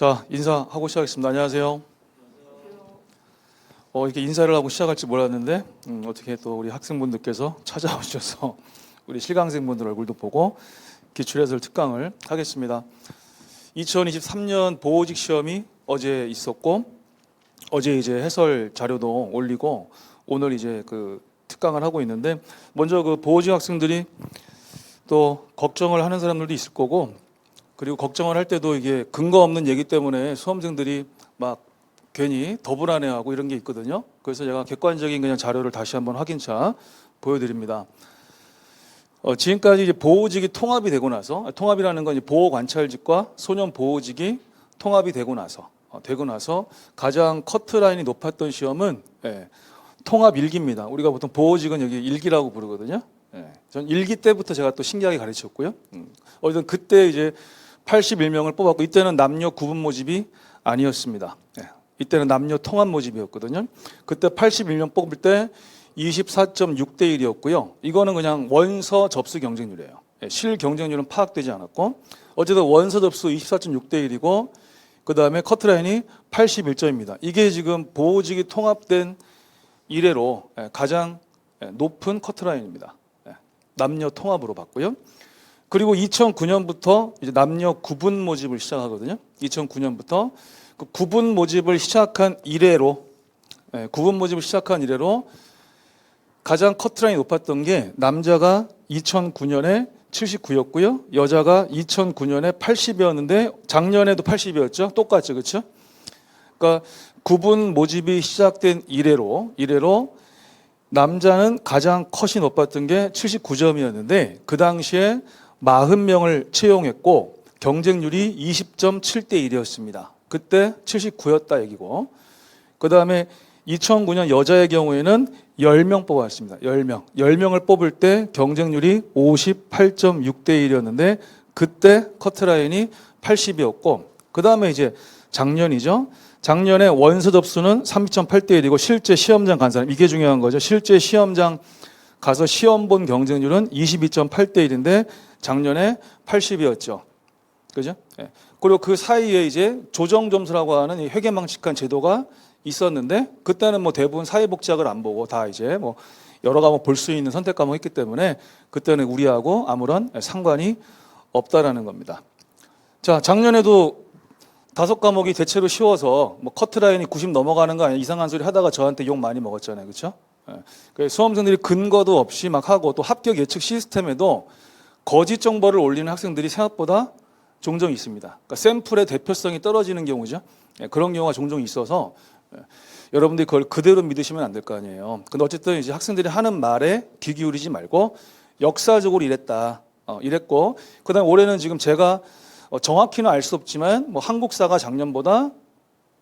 자, 인사하고 시작하겠습니다. 안녕하세요. 이렇게 인사를 하고 시작할지 몰랐는데 어떻게 또 우리 학생분들께서 찾아오셔서 우리 실강생분들 얼굴도 보고 기출해설 특강을 하겠습니다. 2023년 보호직 시험이 어제 있었고 어제 이제 해설 자료도 올리고 오늘 이제 그 특강을 하고 있는데 먼저 그 보호직 학생들이 또 걱정을 하는 사람들도 있을 거고 그리고 걱정을 할 때도 이게 근거 없는 얘기 때문에 수험생들이 막 괜히 더 불안해하고 이런 게 있거든요. 그래서 제가 객관적인 그냥 자료를 다시 한번 확인차 보여드립니다. 지금까지 이제 보호직이 통합이 되고 나서 통합이라는 건 이제 보호관찰직과 소년보호직이 통합이 되고 나서 가장 커트라인이 높았던 시험은 통합 1기입니다. 우리가 보통 보호직은 여기 1기라고 부르거든요. 전 1기 때부터 제가 또 신기하게 가르쳤고요. 어쨌든 그때 이제 81명을 뽑았고 이때는 남녀 구분 모집이 아니었습니다. 이때는 남녀 통합 모집이었거든요. 그때 81명 뽑을 때 24.6대 1이었고요. 이거는 그냥 원서 접수 경쟁률이에요. 실 경쟁률은 파악되지 않았고 어쨌든 원서 접수 24.6대 1이고 그 다음에 커트라인이 81점입니다. 이게 지금 보호직이 통합된 이래로 가장 높은 커트라인입니다. 남녀 통합으로 봤고요. 그리고 2009년부터 이제 남녀 구분 모집을 시작하거든요. 2009년부터 그 구분 모집을 시작한 이래로 가장 커트라인이 높았던 게 남자가 2009년에 79였고요. 여자가 2009년에 80이었는데 작년에도 80이었죠. 똑같죠. 그렇죠? 그러니까 구분 모집이 시작된 이래로 남자는 가장 컷이 높았던 게 79점이었는데 그 당시에 40명을 채용했고 경쟁률이 20.7대 1이었습니다. 그때 79였다 얘기고 그 다음에 2009년 여자의 경우에는 10명 뽑았습니다. 10명을 뽑을 때 경쟁률이 58.6대 1이었는데 그때 커트라인이 80이었고 그 다음에 이제 작년이죠. 작년에 원서 접수는 32.8대 1이고 실제 시험장 간 사람 이게 중요한 거죠. 실제 시험장 가서 시험 본 경쟁률은 22.8대 1인데 작년에 80이었죠. 그죠? 그리고 그 사이에 이제 조정 점수라고 하는 이 회계망측한 제도가 있었는데 그때는 뭐 대부분 사회복지학을 안 보고 다 이제 뭐 여러 과목 볼 수 있는 선택 과목 있기 때문에 그때는 우리하고 아무런 상관이 없다라는 겁니다. 자, 작년에도 5과목이 대체로 쉬워서 뭐 커트라인이 90 넘어가는 거 아니야 이상한 소리 하다가 저한테 욕 많이 먹었잖아요. 그렇죠? 그래서 수험생들이 근거도 없이 막 하고 또 합격 예측 시스템에도 거짓 정보를 올리는 학생들이 생각보다 종종 있습니다. 그러니까 샘플의 대표성이 떨어지는 경우죠. 그런 경우가 종종 있어서 여러분들이 그걸 그대로 믿으시면 안 될 거 아니에요. 근데 어쨌든 이제 학생들이 하는 말에 귀 기울이지 말고 역사적으로 이랬고 그다음에 올해는 지금 제가 정확히는 알 수 없지만 뭐 한국사가 작년보다는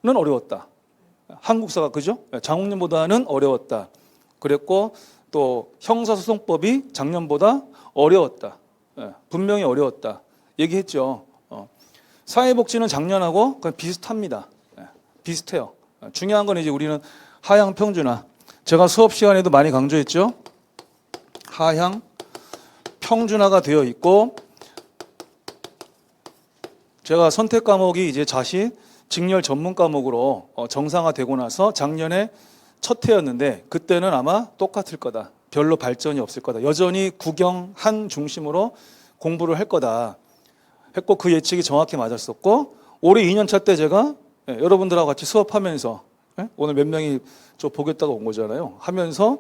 어려웠다. 한국사가 그죠? 작년보다는 어려웠다. 그랬고 또 형사소송법이 작년보다 어려웠다. 분명히 어려웠다. 얘기했죠. 사회복지는 작년하고 그냥 비슷합니다. 비슷해요. 중요한 건 이제 우리는 하향 평준화. 제가 수업 시간에도 많이 강조했죠. 하향 평준화가 되어 있고 제가 선택 과목이 이제 자신 직렬 전문 과목으로 정상화되고 나서 작년에 첫 해였는데 그때는 아마 똑같을 거다. 별로 발전이 없을 거다. 여전히 국영 한 중심으로 공부를 할 거다. 했고 그 예측이 정확히 맞았었고 올해 2년차 때 제가 여러분들하고 같이 수업하면서 오늘 몇 명이 저 보겠다고 온 거잖아요. 하면서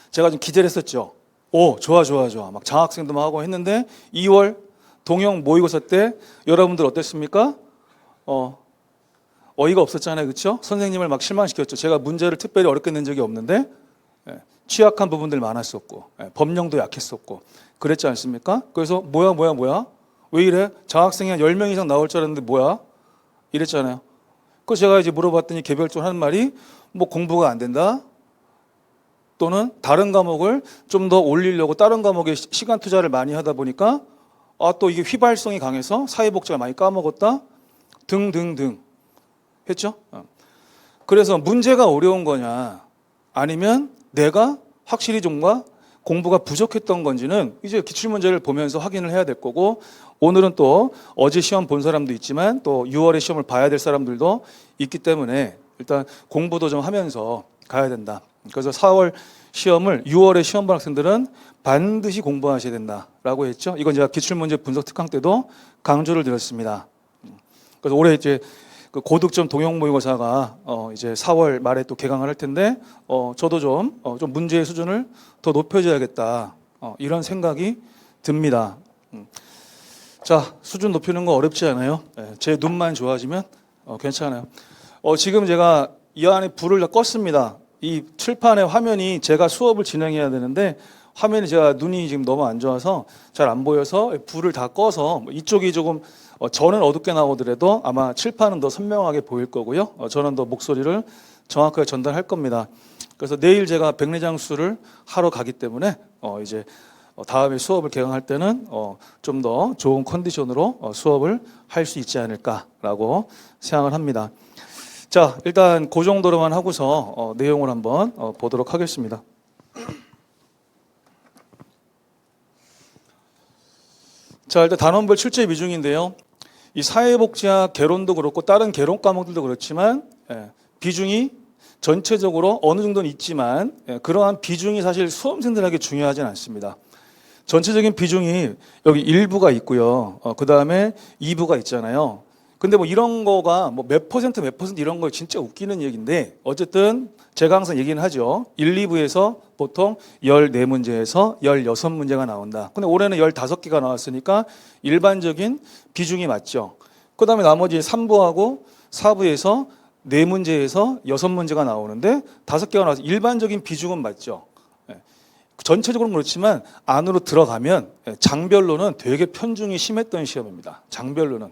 제가 좀 기대를 했었죠. 오, 좋아. 막 장학생도 막 하고 했는데 2월 동영 모의고사 때 여러분들 어땠습니까? 어이가 없었잖아요. 그렇죠? 선생님을 막 실망시켰죠. 제가 문제를 특별히 어렵게 낸 적이 없는데 취약한 부분들 많았었고 법령도 약했었고 그랬지 않습니까? 그래서 뭐야 왜 이래? 장학생이 한 10명 이상 나올 줄 알았는데 뭐야? 이랬잖아요. 그래서 제가 이제 물어봤더니 개별적으로 하는 말이 뭐 공부가 안 된다? 또는 다른 과목을 좀 더 올리려고 다른 과목에 시간 투자를 많이 하다 보니까 또 이게 휘발성이 강해서 사회복지가 많이 까먹었다? 등등등 했죠? 그래서 문제가 어려운 거냐 아니면 내가 확실히 좀 공부가 부족했던 건지는 이제 기출문제를 보면서 확인을 해야 될 거고 오늘은 또 어제 시험 본 사람도 있지만 또 6월에 시험을 봐야 될 사람들도 있기 때문에 일단 공부도 좀 하면서 가야 된다. 그래서 4월 시험을 6월에 시험 본 학생들은 반드시 공부하셔야 된다라고 했죠. 이건 제가 기출문제 분석 특강 때도 강조를 드렸습니다. 그래서 올해 이제 그 고득점 동영 모의고사가 이제 4월 말에 또 개강을 할 텐데 저도 좀 문제의 수준을 더 높여줘야겠다 이런 생각이 듭니다. 자, 수준 높이는 거 어렵지 않아요. 제 눈만 좋아지면 괜찮아요. 지금 제가 이 안에 불을 다 껐습니다. 이 칠판의 화면이 제가 수업을 진행해야 되는데 화면이 제가 눈이 지금 너무 안 좋아서 잘 안 보여서 불을 다 꺼서 이쪽이 조금 저는 어둡게 나오더라도 아마 칠판은 더 선명하게 보일 거고요. 저는 더 목소리를 정확하게 전달할 겁니다. 그래서 내일 제가 백내장수를 하러 가기 때문에 이제 다음에 수업을 개강할 때는 좀 더 좋은 컨디션으로 수업을 할 수 있지 않을까라고 생각을 합니다. 자, 일단 그 정도로만 하고서 내용을 한번 보도록 하겠습니다. 자, 일단 단원별 출제 비중인데요. 이 사회복지학 개론도 그렇고 다른 개론 과목들도 그렇지만 비중이 전체적으로 어느 정도는 있지만 그러한 비중이 사실 수험생들에게 중요하진 않습니다. 전체적인 비중이 여기 1부가 있고요. 그 다음에 2부가 있잖아요. 근데 뭐 이런 거가 뭐 몇 퍼센트 이런 거 진짜 웃기는 얘기인데 어쨌든 제가 항상 얘기는 하죠. 1, 2부에서 보통 14문제에서 16문제가 나온다. 근데 올해는 15개가 나왔으니까 일반적인 비중이 맞죠. 그 다음에 나머지 3부하고 4부에서 4문제에서 6문제가 나오는데 5개가 나와서 일반적인 비중은 맞죠. 전체적으로는 그렇지만 안으로 들어가면 장별로는 되게 편중이 심했던 시험입니다. 장별로는.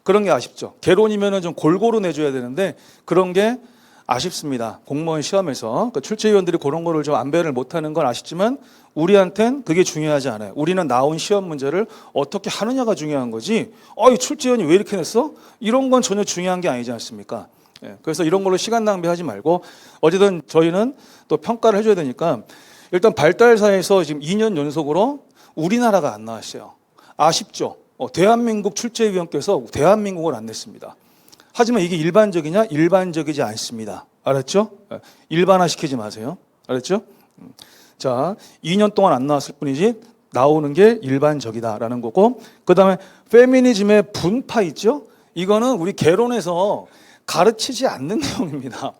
그런 게 아쉽죠. 개론이면은 좀 골고루 내줘야 되는데 그런 게 아쉽습니다. 공무원 시험에서 그러니까 출제위원들이 그런 거를 좀 안배를 못하는 건 아쉽지만 우리한텐 그게 중요하지 않아요. 우리는 나온 시험 문제를 어떻게 하느냐가 중요한 거지. 이 출제위원이 왜 이렇게 냈어? 이런 건 전혀 중요한 게 아니지 않습니까? 그래서 이런 걸로 시간 낭비하지 말고 어쨌든 저희는 또 평가를 해줘야 되니까 일단 발달사에서 지금 2년 연속으로 우리나라가 안 나왔어요. 아쉽죠. 대한민국 출제위원께서 대한민국을 안 냈습니다. 하지만 이게 일반적이냐? 일반적이지 않습니다. 알았죠? 일반화시키지 마세요. 알았죠? 자, 2년 동안 안 나왔을 뿐이지 나오는 게 일반적이다라는 거고 그 다음에 페미니즘의 분파 있죠? 이거는 우리 개론에서 가르치지 않는 내용입니다.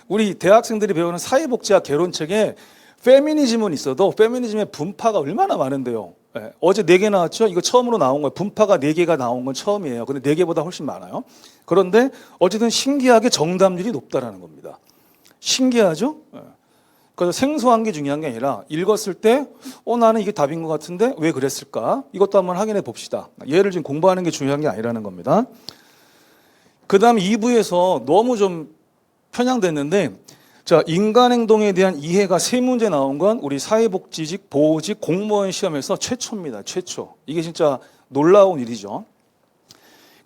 우리 대학생들이 배우는 사회복지학 개론책에 페미니즘은 있어도 페미니즘의 분파가 얼마나 많은데요. 어제 4개 나왔죠? 이거 처음으로 나온 거예요. 분파가 4개가 나온 건 처음이에요. 근데 4개보다 훨씬 많아요. 그런데 어쨌든 신기하게 정답률이 높다라는 겁니다. 신기하죠? 그래서 생소한 게 중요한 게 아니라 읽었을 때 나는 이게 답인 것 같은데 왜 그랬을까? 이것도 한번 확인해 봅시다. 얘를 지금 공부하는 게 중요한 게 아니라는 겁니다. 그 다음 2부에서 너무 좀 편향됐는데 자, 인간행동에 대한 이해가 3문제 나온 건 우리 사회복지직, 보호직, 공무원 시험에서 최초입니다. 최초. 이게 진짜 놀라운 일이죠.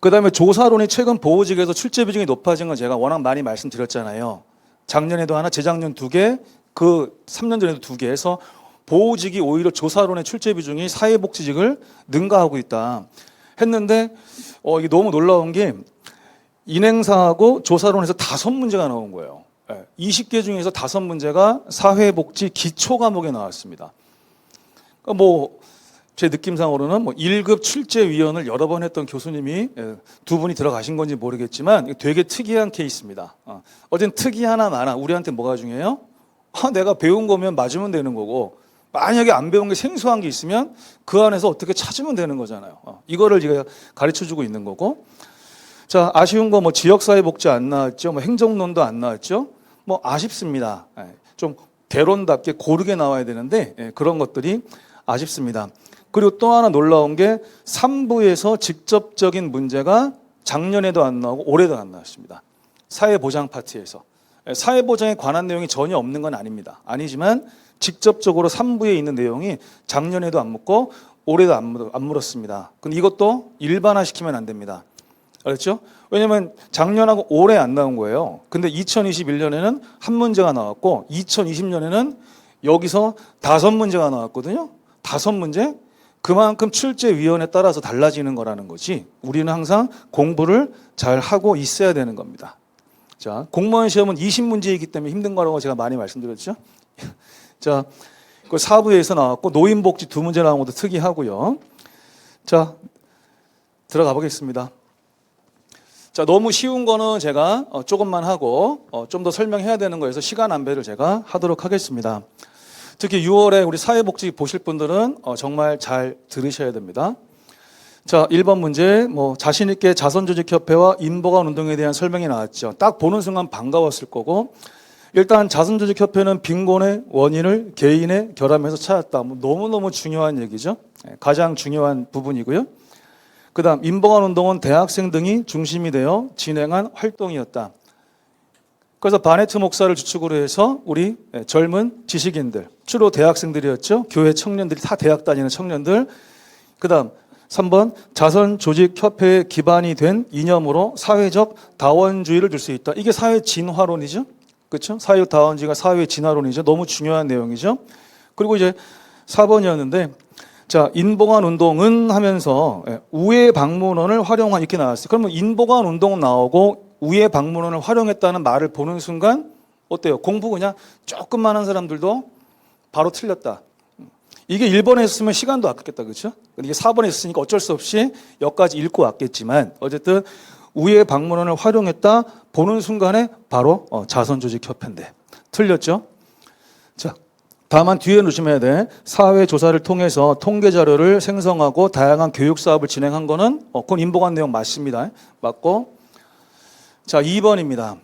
그 다음에 조사론이 최근 보호직에서 출제 비중이 높아진 건 제가 워낙 많이 말씀드렸잖아요. 작년에도 하나, 재작년 2개, 그 3년 전에도 2개 해서 보호직이 오히려 조사론의 출제 비중이 사회복지직을 능가하고 있다 했는데 이게 너무 놀라운 게 인행사하고 조사론에서 5문제가 나온 거예요. 20개 중에서 5문제가 사회복지 기초 과목에 나왔습니다. 그러니까 제 느낌상으로는 1급 출제위원을 여러 번 했던 교수님이 2분이 들어가신 건지 모르겠지만 되게 특이한 케이스입니다. 어쨌든 특이하나 마나 우리한테 뭐가 중요해요? 내가 배운 거면 맞으면 되는 거고 만약에 안 배운 게 생소한 게 있으면 그 안에서 어떻게 찾으면 되는 거잖아요. 이거를 제가 가르쳐주고 있는 거고 자, 아쉬운 거 지역사회복지 안 나왔죠. 행정론도 안 나왔죠. 아쉽습니다. 좀 개론답게 고르게 나와야 되는데 그런 것들이 아쉽습니다. 그리고 또 하나 놀라운 게 3부에서 직접적인 문제가 작년에도 안 나오고 올해도 안 나왔습니다. 사회보장 파트에서. 사회보장에 관한 내용이 전혀 없는 건 아닙니다. 아니지만 직접적으로 3부에 있는 내용이 작년에도 안 묻고 올해도 안 물었습니다. 근데 이것도 일반화시키면 안 됩니다. 알았죠? 왜냐면 작년하고 올해 안 나온 거예요. 근데 2021년에는 한 문제가 나왔고 2020년에는 여기서 5문제가 나왔거든요. 5문제? 그만큼 출제위원에 따라서 달라지는 거라는 거지. 우리는 항상 공부를 잘 하고 있어야 되는 겁니다. 자, 공무원 시험은 20문제이기 때문에 힘든 거라고 제가 많이 말씀드렸죠. 자, 그 4부에서 나왔고 노인복지 2문제 나온 것도 특이하고요. 자, 들어가 보겠습니다. 자, 너무 쉬운 거는 제가 조금만 하고 좀 더 설명해야 되는 거여서 시간 안배를 제가 하도록 하겠습니다. 특히 6월에 우리 사회복지 보실 분들은 정말 잘 들으셔야 됩니다. 자, 1번 문제, 자신 있게 자선조직협회와 인보관운동에 대한 설명이 나왔죠. 딱 보는 순간 반가웠을 거고, 일단 자선조직협회는 빈곤의 원인을 개인의 결함에서 찾았다. 너무너무 중요한 얘기죠. 가장 중요한 부분이고요. 그 다음, 인보관운동은 대학생 등이 중심이 되어 진행한 활동이었다. 그래서 바네트 목사를 주축으로 해서 우리 젊은 지식인들, 주로 대학생들이었죠. 교회 청년들이 다 대학 다니는 청년들. 그 다음, 3번 자선조직협회의 기반이 된 이념으로 사회적 다원주의를 줄 수 있다. 이게 사회 진화론이죠. 그렇죠? 사회적 다원주의가 사회 진화론이죠. 너무 중요한 내용이죠. 그리고 이제 4번이었는데 자, 인보관 운동은 하면서 우회 방문원을 활용한 이렇게 나왔어요. 그러면 인보관 운동 나오고 우회 방문원을 활용했다는 말을 보는 순간 어때요? 공부 그냥 조금만 한 사람들도 바로 틀렸다. 이게 1번에 했으면 시간도 아깝겠다. 그렇죠? 이게 4번에 했으니까 어쩔 수 없이 여기까지 읽고 왔겠지만 어쨌든 우회 방문원을 활용했다 보는 순간에 바로 자선조직협회인데 틀렸죠? 자, 다만 뒤에 놓으시면 돼. 사회조사를 통해서 통계자료를 생성하고 다양한 교육사업을 진행한 거는 그건 인보관 내용 맞습니다. 맞고 자, 2번입니다.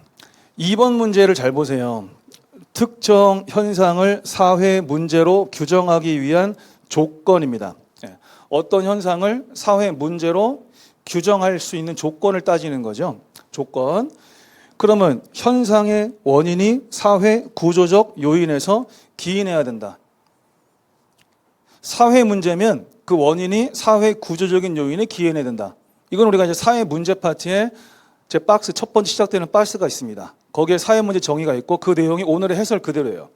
2번 문제를 잘 보세요. 특정 현상을 사회 문제로 규정하기 위한 조건입니다. 어떤 현상을 사회 문제로 규정할 수 있는 조건을 따지는 거죠. 조건. 그러면 현상의 원인이 사회 구조적 요인에서 기인해야 된다. 사회 문제면 그 원인이 사회 구조적인 요인에 기인해야 된다. 이건 우리가 이제 사회 문제 파트에 제 박스 첫 번째 시작되는 박스가 있습니다. 거기에 사회 문제 정의가 있고 그 내용이 오늘의 해설 그대로예요.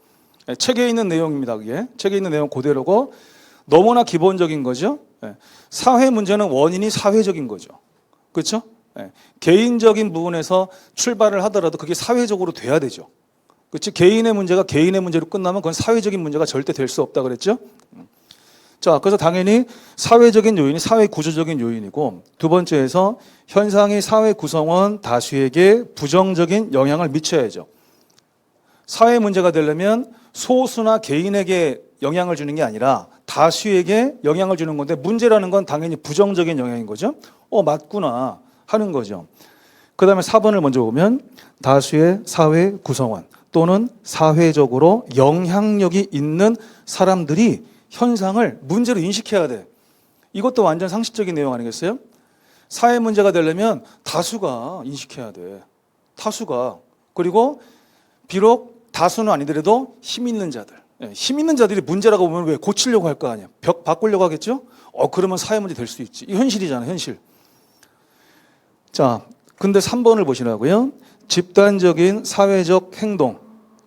책에 있는 내용입니다. 그게 책에 있는 내용 그대로고 너무나 기본적인 거죠. 사회 문제는 원인이 사회적인 거죠. 그렇죠? 개인적인 부분에서 출발을 하더라도 그게 사회적으로 돼야 되죠. 그렇지? 개인의 문제가 개인의 문제로 끝나면 그건 사회적인 문제가 절대 될 수 없다 그랬죠? 자, 그래서 당연히 사회적인 요인이 사회 구조적인 요인이고 두 번째에서 현상이 사회 구성원 다수에게 부정적인 영향을 미쳐야죠. 사회 문제가 되려면 소수나 개인에게 영향을 주는 게 아니라 다수에게 영향을 주는 건데 문제라는 건 당연히 부정적인 영향인 거죠. 맞구나 하는 거죠. 그 다음에 4번을 먼저 보면 다수의 사회 구성원 또는 사회적으로 영향력이 있는 사람들이 현상을 문제로 인식해야 돼. 이것도 완전 상식적인 내용 아니겠어요? 사회 문제가 되려면 다수가 인식해야 돼. 다수가. 그리고 비록 다수는 아니더라도 힘 있는 자들. 힘 있는 자들이 문제라고 보면 왜 고치려고 할 거 아니야. 벽 바꾸려고 하겠죠? 그러면 사회 문제 될 수 있지. 이 현실이잖아, 현실. 자, 근데 3번을 보시라고요. 집단적인 사회적 행동.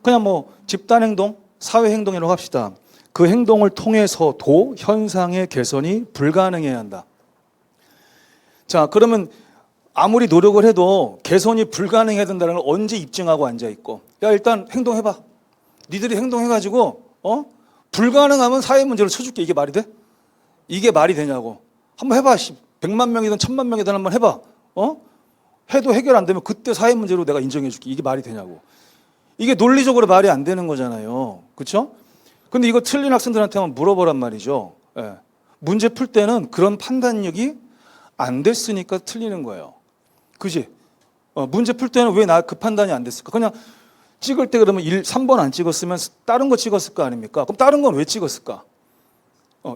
그냥 집단 행동, 사회 행동이라고 합시다. 그 행동을 통해서도 현상의 개선이 불가능해야 한다. 자, 그러면 아무리 노력을 해도 개선이 불가능해야 된다는 걸 언제 입증하고 앉아있고 야, 일단 행동해봐. 니들이 행동해가지고 불가능하면 사회 문제로 쳐줄게. 이게 말이 돼? 이게 말이 되냐고. 한번 해봐. 100만 명이든 1000만 명이든 한번 해봐. 해도 해결 안 되면 그때 사회 문제로 내가 인정해줄게. 이게 말이 되냐고. 이게 논리적으로 말이 안 되는 거잖아요. 그렇죠? 근데 이거 틀린 학생들한테 한번 물어보란 말이죠. 문제 풀 때는 그런 판단력이 안 됐으니까 틀리는 거예요. 그지? 문제 풀 때는 왜 나 그 판단이 안 됐을까? 그냥 찍을 때 그러면 3번 안 찍었으면 다른 거 찍었을 거 아닙니까? 그럼 다른 건 왜 찍었을까?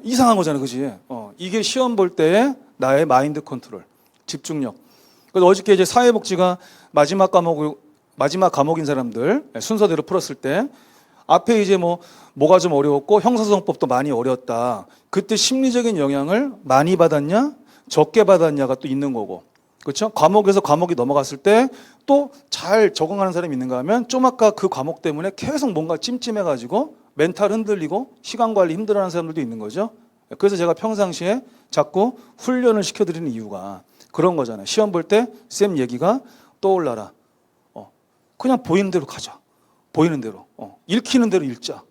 이상한 거잖아, 그지? 이게 시험 볼 때의 나의 마인드 컨트롤, 집중력. 그래서 어저께 이제 사회복지가 마지막 과목인 사람들 순서대로 풀었을 때 앞에 이제 뭐가 좀 어려웠고 형사소송법도 많이 어려웠다. 그때 심리적인 영향을 많이 받았냐, 적게 받았냐가 또 있는 거고. 그렇죠? 과목에서 과목이 넘어갔을 때 또 잘 적응하는 사람이 있는가 하면 좀 아까 그 과목 때문에 계속 뭔가 찜찜해가지고 멘탈 흔들리고 시간 관리 힘들어하는 사람들도 있는 거죠. 그래서 제가 평상시에 자꾸 훈련을 시켜드리는 이유가 그런 거잖아요. 시험 볼 때 쌤 얘기가 떠올라라. 그냥 보이는 대로 가자. 보이는 대로. 읽히는 대로 읽자.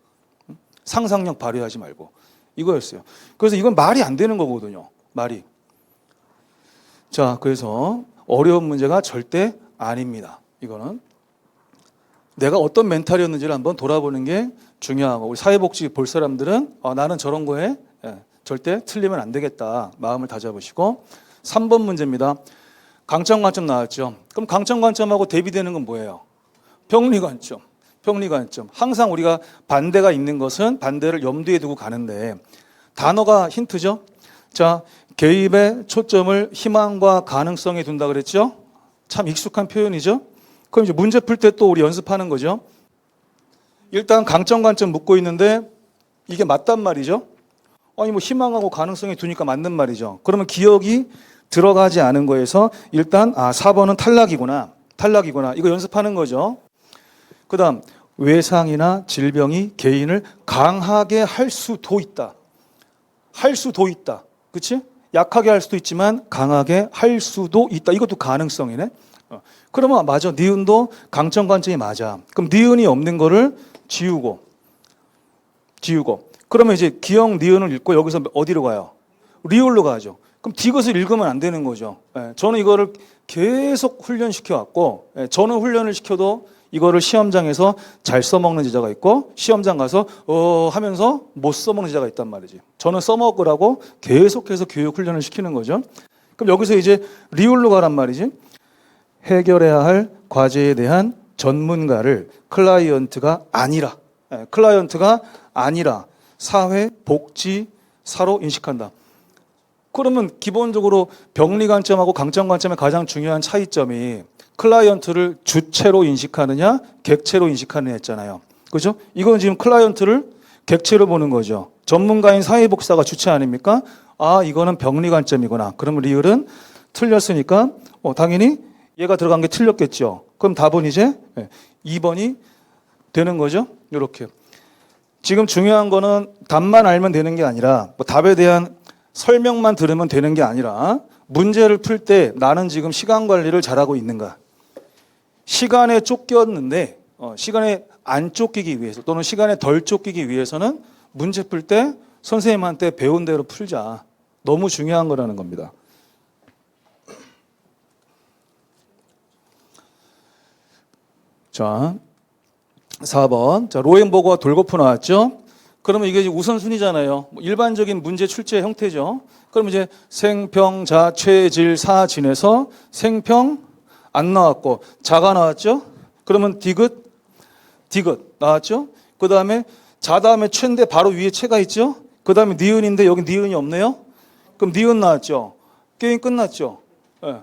상상력 발휘하지 말고. 이거였어요. 그래서 이건 말이 안 되는 거거든요. 말이. 자, 그래서 어려운 문제가 절대 아닙니다. 이거는. 내가 어떤 멘탈이었는지를 한번 돌아보는 게 중요하고, 우리 사회복지 볼 사람들은 나는 저런 거에 절대 틀리면 안 되겠다. 마음을 다잡으시고. 3번 문제입니다. 강점 관점 나왔죠. 그럼 강점 관점하고 대비되는 건 뭐예요? 병리 관점. 병리 관점. 항상 우리가 반대가 있는 것은 반대를 염두에 두고 가는데 단어가 힌트죠. 자, 개입의 초점을 희망과 가능성에 둔다 그랬죠. 참 익숙한 표현이죠. 그럼 이제 문제 풀 때 또 우리 연습하는 거죠. 일단 강점 관점 묻고 있는데 이게 맞단 말이죠. 아니 뭐 희망하고 가능성에 두니까 맞는 말이죠. 그러면 기억이 들어가지 않은 거에서 일단 4번은 탈락이구나. 탈락이구나. 이거 연습하는 거죠. 그다음 외상이나 질병이 개인을 강하게 할 수도 있다. 할 수도 있다. 그렇지? 약하게 할 수도 있지만 강하게 할 수도 있다. 이것도 가능성이네. 그러면 맞아. 니은도 강점 관점이 맞아. 그럼 니은이 없는 거를 지우고. 그러면 이제 기역 니은을 읽고 여기서 어디로 가요? 리을로 가죠. 그럼 디귿을 읽으면 안 되는 거죠. 저는 이거를 계속 훈련시켜 왔고, 저는 훈련을 시켜도 이거를 시험장에서 잘 써먹는 제자가 있고 시험장 가서 하면서 못 써먹는 제자가 있단 말이지. 저는 써먹으라고 계속해서 교육 훈련을 시키는 거죠. 그럼 여기서 이제 리을로 가란 말이지. 해결해야 할 과제에 대한 전문가를 클라이언트가 아니라 사회복지사로 인식한다. 그러면 기본적으로 병리 관점하고 강점 관점의 가장 중요한 차이점이 클라이언트를 주체로 인식하느냐 객체로 인식하느냐 했잖아요. 그죠? 이건 지금 클라이언트를 객체로 보는 거죠. 전문가인 사회복지사가 주체 아닙니까? 이거는 병리 관점이구나. 그러면 리을은 틀렸으니까 당연히 얘가 들어간 게 틀렸겠죠. 그럼 답은 이제 2번이 되는 거죠. 이렇게. 지금 중요한 거는 답만 알면 되는 게 아니라 답에 대한 설명만 들으면 되는 게 아니라 문제를 풀 때 나는 지금 시간 관리를 잘하고 있는가. 시간에 쫓겼는데 시간에 안 쫓기기 위해서 또는 시간에 덜 쫓기기 위해서는 문제 풀 때 선생님한테 배운 대로 풀자. 너무 중요한 거라는 겁니다. 자, 4번. 자, 로행보고와 돌고프 나왔죠? 그러면 이게 우선순위잖아요. 일반적인 문제 출제 형태죠. 그럼 이제 생평자 최질 사진에서 생평 안 나왔고 자가 나왔죠? 그러면 디귿 나왔죠? 그 다음에 자 다음에 최인데 바로 위에 최가 있죠? 그 다음에 니은인데 여기 니은이 없네요? 그럼 니은 나왔죠? 게임 끝났죠? 네.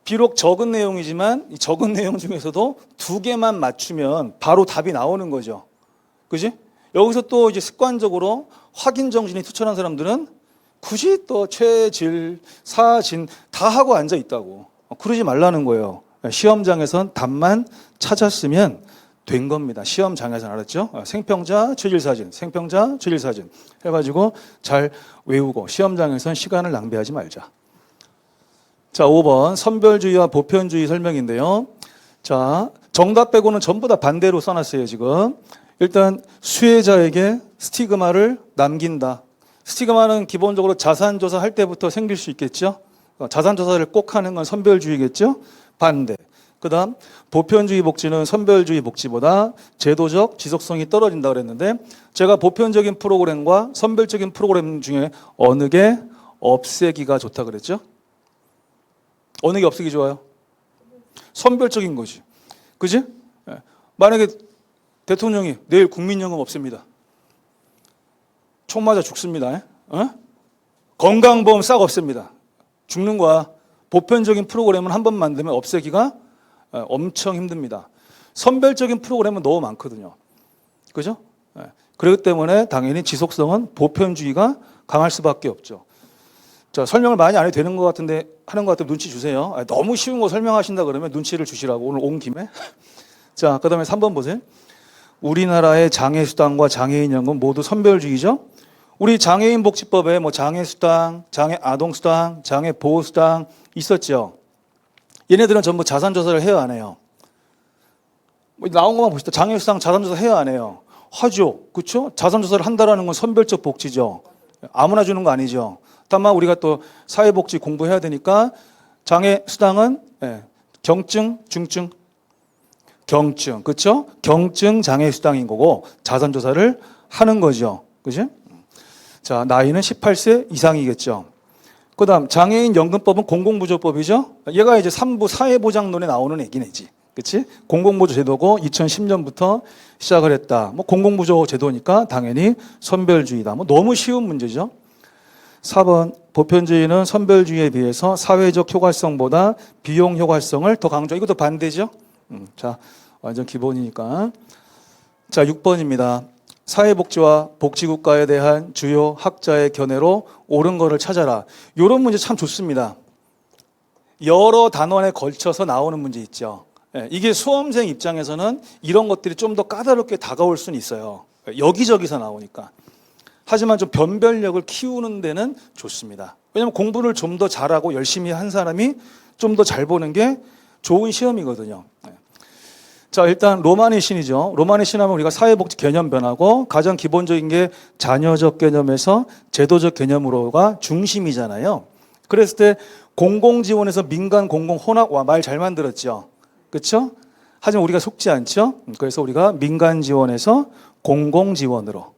비록 적은 내용이지만 이 적은 내용 중에서도 2개만 맞추면 바로 답이 나오는 거죠. 그지? 여기서 또 이제 습관적으로 확인 정신이 투철한 사람들은 굳이 또 최질, 사진 다 하고 앉아 있다고. 그러지 말라는 거예요. 시험장에선 답만 찾았으면 된 겁니다. 시험장에서는 알았죠? 생평자, 최질사진, 생평자, 최질사진 해가지고 잘 외우고 시험장에선 시간을 낭비하지 말자. 자, 5번 선별주의와 보편주의 설명인데요. 자, 정답 빼고는 전부 다 반대로 써놨어요, 지금. 일단 수혜자에게 스티그마를 남긴다. 스티그마는 기본적으로 자산조사 할 때부터 생길 수 있겠죠. 자산조사를 꼭 하는 건 선별주의겠죠. 반대. 그 다음 보편주의 복지는 선별주의 복지보다 제도적 지속성이 떨어진다 그랬는데 제가 보편적인 프로그램과 선별적인 프로그램 중에 어느 게 없애기가 좋다 그랬죠. 어느 게 없애기 좋아요? 선별적인 거지. 그지? 만약에 대통령이 내일 국민연금 없앱니다. 총 맞아 죽습니다. 건강보험 싹 없앱니다. 죽는 거야. 보편적인 프로그램은 한 번 만들면 없애기가 엄청 힘듭니다. 선별적인 프로그램은 너무 많거든요. 그죠? 그렇기 때문에 당연히 지속성은 보편주의가 강할 수밖에 없죠. 자, 설명을 많이 안 해도 되는 것 같은데 하는 것 같으면 눈치 주세요. 너무 쉬운 거 설명하신다 그러면 눈치를 주시라고 오늘 온 김에. 자, 그다음에 3번 보세요. 우리나라의 장애수당과 장애인연금 모두 선별주의죠. 우리 장애인 복지법에 뭐 장애수당, 장애아동수당, 장애보호수당 있었죠. 얘네들은 전부 자산조사를 해요, 안 해요? 뭐 나온 것만 보시다. 장애수당 자산조사 해요, 안 해요? 하죠. 그렇죠? 자산조사를 한다라는 건 선별적 복지죠. 아무나 주는 거 아니죠. 다만 우리가 또 사회복지 공부해야 되니까 장애수당은 경증, 중증, 경증, 그렇죠? 경증 장애수당인 거고 자산조사를 하는 거죠. 그죠? 자, 나이는 18세 이상이겠죠. 그 다음, 장애인 연금법은 공공부조법이죠. 얘가 이제 3부 사회보장론에 나오는 애긴 애지. 그치? 공공부조 제도고 2010년부터 시작을 했다. 뭐 공공부조 제도니까 당연히 선별주의다. 뭐 너무 쉬운 문제죠. 4번, 보편주의는 선별주의에 비해서 사회적 효과성보다 비용 효과성을 더 강조. 이것도 반대죠. 자, 완전 기본이니까. 자, 6번입니다. 사회복지와 복지국가에 대한 주요 학자의 견해로 옳은 거를 찾아라. 이런 문제 참 좋습니다. 여러 단원에 걸쳐서 나오는 문제 있죠. 이게 수험생 입장에서는 이런 것들이 좀 더 까다롭게 다가올 수는 있어요. 여기저기서 나오니까. 하지만 좀 변별력을 키우는 데는 좋습니다. 왜냐하면 공부를 좀 더 잘하고 열심히 한 사람이 좀 더 잘 보는 게 좋은 시험이거든요. 자, 일단 로마니 신이죠. 로마니 신 하면 우리가 사회복지 개념 변화고 가장 기본적인 게 자녀적 개념에서 제도적 개념으로가 중심이잖아요. 그랬을 때 공공지원에서 민간 공공 혼합, 와, 말 잘 만들었죠. 그렇죠? 하지만 우리가 속지 않죠. 그래서 우리가 민간 지원에서 공공 지원으로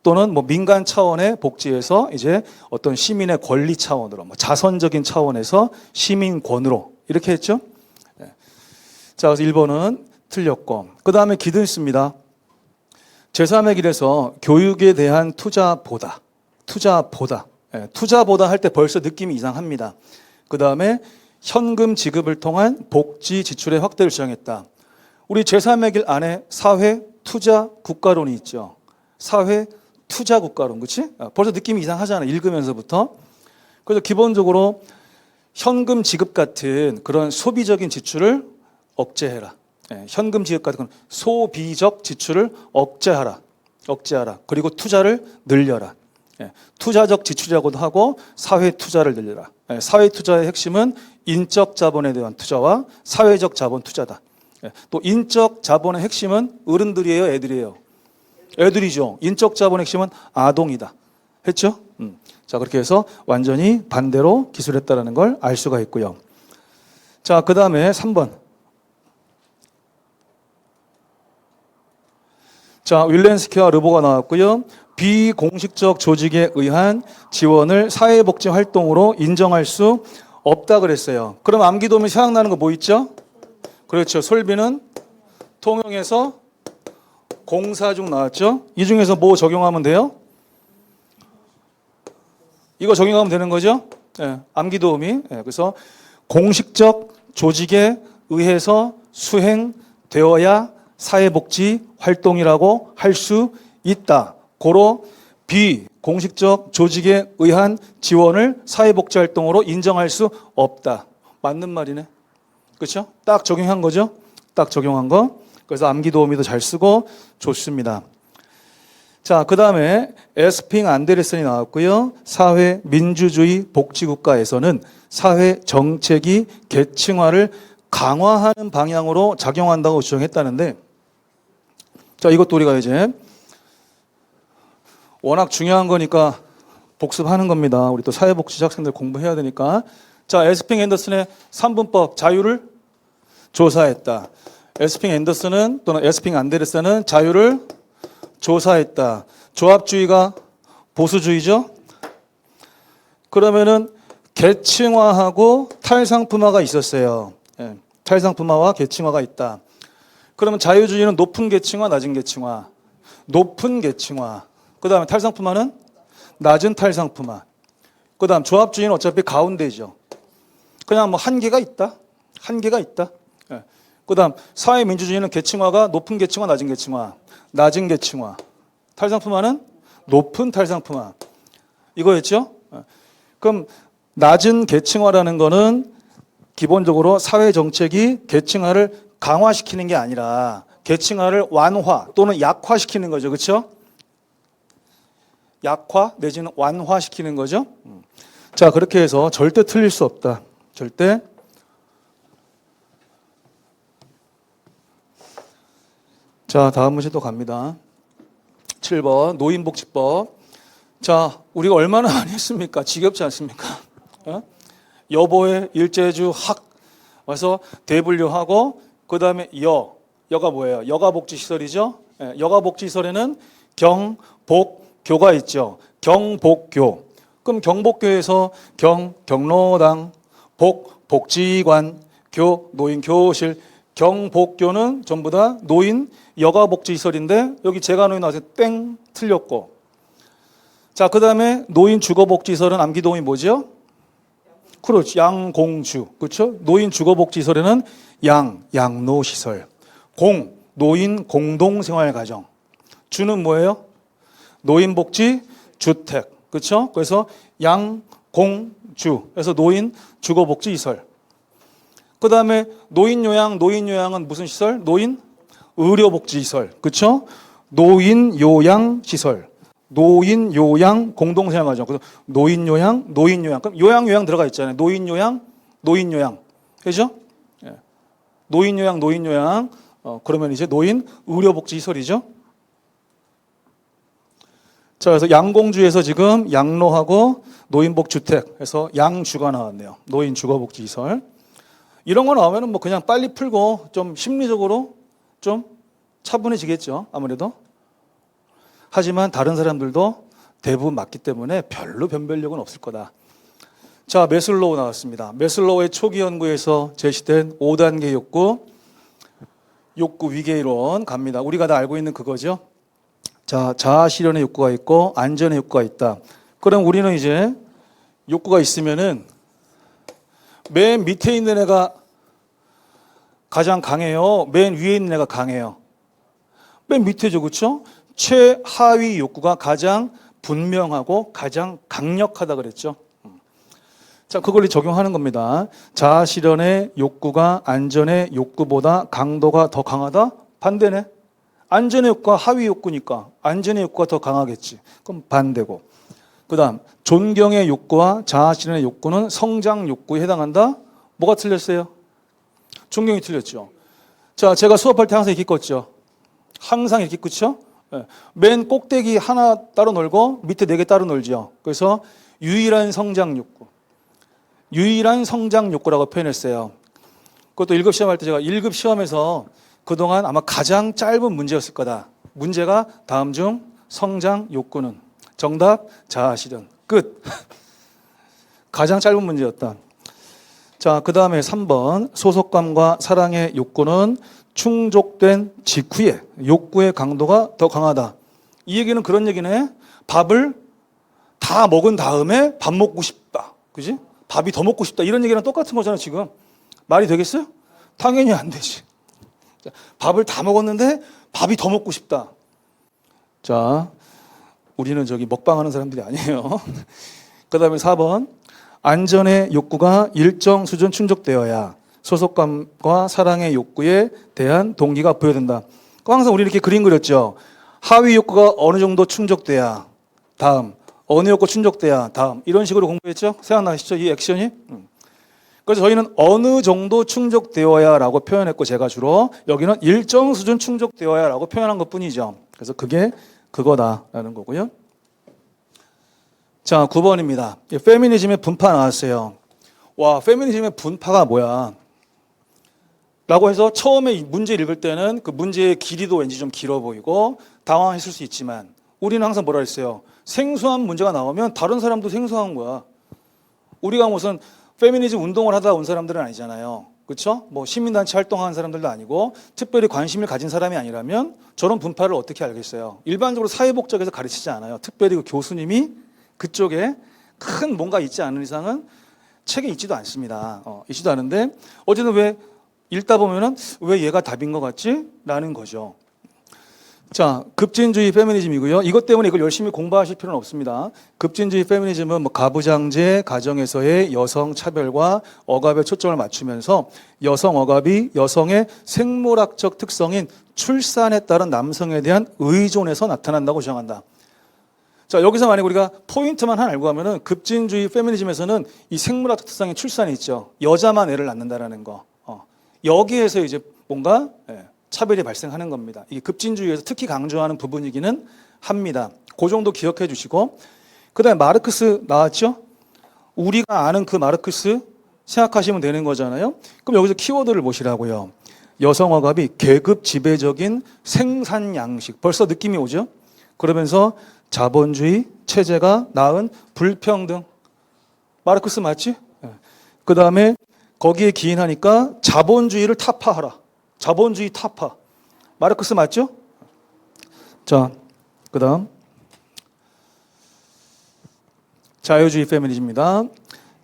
또는 뭐 민간 차원의 복지에서 이제 어떤 시민의 권리 차원으로 뭐 자선적인 차원에서 시민권으로 이렇게 했죠. 자, 그래서 1번은 틀렸고 그 다음에 기도 있습니다. 제3의 길에서 교육에 대한 투자보다 할 때 벌써 느낌이 이상합니다. 그 다음에 현금 지급을 통한 복지 지출의 확대를 주장했다. 우리 제3의 길 안에 사회 투자 국가론이 있죠. 사회 투자 국가론, 그렇지? 벌써 느낌이 이상하잖아. 읽으면서부터. 그래서 기본적으로 현금 지급 같은 그런 소비적인 지출을 억제해라. 현금 지급 같은 소비적 지출을 억제하라. 그리고 투자를 늘려라. 투자적 지출이라고도 하고 사회 투자를 늘려라. 사회 투자의 핵심은 인적 자본에 대한 투자와 사회적 자본 투자다. 또 인적 자본의 핵심은 어른들이에요, 애들이에요? 애들이죠. 인적 자본의 핵심은 아동이다. 했죠? 자, 그렇게 해서 완전히 반대로 기술했다는 걸 알 수가 있고요. 자, 그 다음에 3번. 자, 윌렌스키와 르보가 나왔고요. 비공식적 조직에 의한 지원을 사회복지 활동으로 인정할 수 없다 그랬어요. 그럼 암기도면 생각나는 거 뭐 있죠? 그렇죠. 솔비는 통용에서 공사중 나왔죠. 이 중에서 뭐 적용하면 돼요? 이거 적용하면 되는 거죠. 암기도움이. 그래서 공식적 조직에 의해서 수행되어야 사회복지 활동이라고 할 수 있다. 고로 비공식적 조직에 의한 지원을 사회복지 활동으로 인정할 수 없다. 맞는 말이네. 그렇죠? 딱 적용한 거죠? 딱 적용한 거. 그래서 암기 도우미도 잘 쓰고 좋습니다. 자, 그 다음에 에스핑 안데르센이 나왔고요. 사회 민주주의 복지국가에서는 사회 정책이 계층화를 강화하는 방향으로 작용한다고 주장했다는데, 자, 이것도 우리가 이제 워낙 중요한 거니까 복습하는 겁니다. 우리 또 사회복지 학생들 공부해야 되니까. 자, 에스핑 앤더슨의 3분법 자유를 조사했다. 에스핑 앤더슨은 또는 에스핑 안데르센은 자유를 조사했다. 조합주의가 보수주의죠. 그러면은 계층화하고 탈상품화가 있었어요. 탈상품화와 계층화가 있다. 그러면 자유주의는 높은 계층화, 낮은 계층화. 높은 계층화. 그 다음에 탈상품화는 낮은 탈상품화. 그 다음 조합주의는 어차피 가운데죠. 그냥 뭐 한계가 있다. 그 다음 사회민주주의는 계층화가 높은 계층화, 낮은 계층화. 낮은 계층화. 탈상품화는 높은 탈상품화. 이거였죠? 그럼 낮은 계층화라는 거는 기본적으로 사회정책이 계층화를 강화시키는 게 아니라 계층화를 완화 또는 약화시키는 거죠. 그렇죠? 약화 내지는 완화시키는 거죠. 자, 그렇게 해서 절대 틀릴 수 없다. 절대. 자, 다음 문제 또 갑니다. 7번 노인복지법. 자, 우리가 얼마나 많이 했습니까? 지겹지 않습니까? 어? 여보의 일제주 학 와서 대분류하고 그 다음에 여가 뭐예요? 여가복지시설이죠. 예, 여가복지시설에는 경복교가 있죠. 경복교. 그럼 경복교에서 경로당, 복지관, 노인교실, 경복교는 전부 다 노인 여가복지시설인데 여기 재가노인 나와서 땡 틀렸고. 자, 그 다음에 노인 주거복지시설은 암기동이 뭐죠? 그렇지. 양공주. 그렇죠? 노인 주거복지시설에는 양로시설. 노인 공동생활가정. 주는 뭐예요? 노인복지주택. 그렇죠? 그래서 양공주. 그래서 노인 주거복지시설. 그 다음에 노인요양은 무슨 시설? 노인 의료복지시설. 그렇죠? 노인요양시설. 노인요양 공동생활가정. 그래서 노인요양. 그럼 요양 들어가 있잖아요. 노인요양. 그죠? 예. 노인요양. 그러면 이제 노인 의료복지시설이죠. 자, 그래서 양공주에서 지금 양로하고 노인복주택 해서 양주가 나왔네요. 노인 주거복지시설. 이런 거 나오면 뭐 그냥 빨리 풀고 좀 심리적으로 좀 차분해지겠죠. 아무래도. 하지만 다른 사람들도 대부분 맞기 때문에 별로 변별력은 없을 거다. 자, 매슬로우 나왔습니다. 매슬로우의 초기 연구에서 제시된 5단계 욕구 위계이론 갑니다. 우리가 다 알고 있는 그거죠. 자, 자아 실현의 욕구가 있고 안전의 욕구가 있다. 그럼 우리는 이제 욕구가 있으면은 맨 밑에 있는 애가 가장 강해요? 맨 위에 있는 애가 강해요? 맨 밑에죠, 그렇죠? 최하위 욕구가 가장 분명하고 가장 강력하다 그랬죠. 자, 그걸 적용하는 겁니다. 자아 실현의 욕구가 안전의 욕구보다 강도가 더 강하다? 반대네. 안전의 욕구가 하위 욕구니까 안전의 욕구가 더 강하겠지. 그럼 반대고. 그 다음 존경의 욕구와 자아 실현의 욕구는 성장 욕구에 해당한다? 뭐가 틀렸어요? 존경이 틀렸죠. 자, 제가 수업할 때 항상 이렇게 껐죠. 항상 이렇게 끄죠. 맨 꼭대기 하나 따로 놀고 밑에 4개 따로 놀죠. 그래서 유일한 성장 욕구라고 표현했어요. 그것도 1급 시험할 때 제가 1급 시험에서 그동안 아마 가장 짧은 문제였을 거다. 문제가 다음 중 성장 욕구는 정답 자아 실현 끝. 가장 짧은 문제였다. 자, 그 다음에 3번 소속감과 사랑의 욕구는 충족된 직후에 욕구의 강도가 더 강하다. 이 얘기는 그런 얘기네. 밥을 다 먹은 다음에 밥 먹고 싶다. 그지? 밥이 더 먹고 싶다. 이런 얘기랑 똑같은 거잖아, 지금. 말이 되겠어요? 당연히 안 되지. 밥을 다 먹었는데 밥이 더 먹고 싶다. 자, 우리는 저기 먹방하는 사람들이 아니에요. 그 다음에 4번 안전의 욕구가 일정 수준 충족되어야 소속감과 사랑의 욕구에 대한 동기가 부여된다. 항상 우리 이렇게 그림 그렸죠. 하위 욕구가 어느 정도 충족돼야 다음, 어느 욕구 충족돼야 다음, 이런 식으로 공부했죠. 생각나시죠? 이 액션이. 그래서 저희는 어느 정도 충족되어야 라고 표현했고, 제가 주로 여기는 일정 수준 충족되어야 라고 표현한 것 뿐이죠. 그래서 그게 그거다라는 거고요. 자, 9번입니다. 페미니즘의 분파 나왔어요. 와, 페미니즘의 분파가 뭐야? 라고 해서 처음에 이 문제 읽을 때는 그 문제의 길이도 왠지 좀 길어 보이고 당황했을 수 있지만 우리는 항상 뭐라 했어요? 생소한 문제가 나오면 다른 사람도 생소한 거야. 우리가 무슨 페미니즘 운동을 하다 온 사람들은 아니잖아요. 그렇죠? 뭐 시민단체 활동하는 사람들도 아니고 특별히 관심을 가진 사람이 아니라면 저런 분파를 어떻게 알겠어요? 일반적으로 사회복적에서 가르치지 않아요. 특별히 그 교수님이 그쪽에 큰 뭔가 있지 않은 이상은 책에 있지도 않습니다. 있지도 않은데 어쨌든 왜 읽다 보면은 왜 얘가 답인 것 같지? 라는 거죠. 자, 급진주의 페미니즘이고요. 이것 때문에 이걸 열심히 공부하실 필요는 없습니다. 급진주의 페미니즘은 뭐 가부장제, 가정에서의 여성 차별과 억압에 초점을 맞추면서 여성 억압이 여성의 생물학적 특성인 출산에 따른 남성에 대한 의존에서 나타난다고 주장한다. 자, 여기서 만약 우리가 포인트만 하나 알고 가면은 급진주의 페미니즘에서는 이 생물학 특성의 출산이 있죠. 여자만 애를 낳는다라는 거. 여기에서 이제 뭔가 차별이 발생하는 겁니다. 이게 급진주의에서 특히 강조하는 부분이기는 합니다. 그 정도 기억해 주시고, 그다음에 마르크스 나왔죠? 우리가 아는 그 마르크스 생각하시면 되는 거잖아요. 그럼 여기서 키워드를 보시라고요. 여성 억압이 계급 지배적인 생산 양식. 벌써 느낌이 오죠? 그러면서 자본주의 체제가 낳은 불평등. 마르크스 맞지? 그 다음에 거기에 기인하니까 자본주의를 타파하라. 자본주의 타파. 마르크스 맞죠? 자, 그 다음. 자유주의 페미니즘입니다.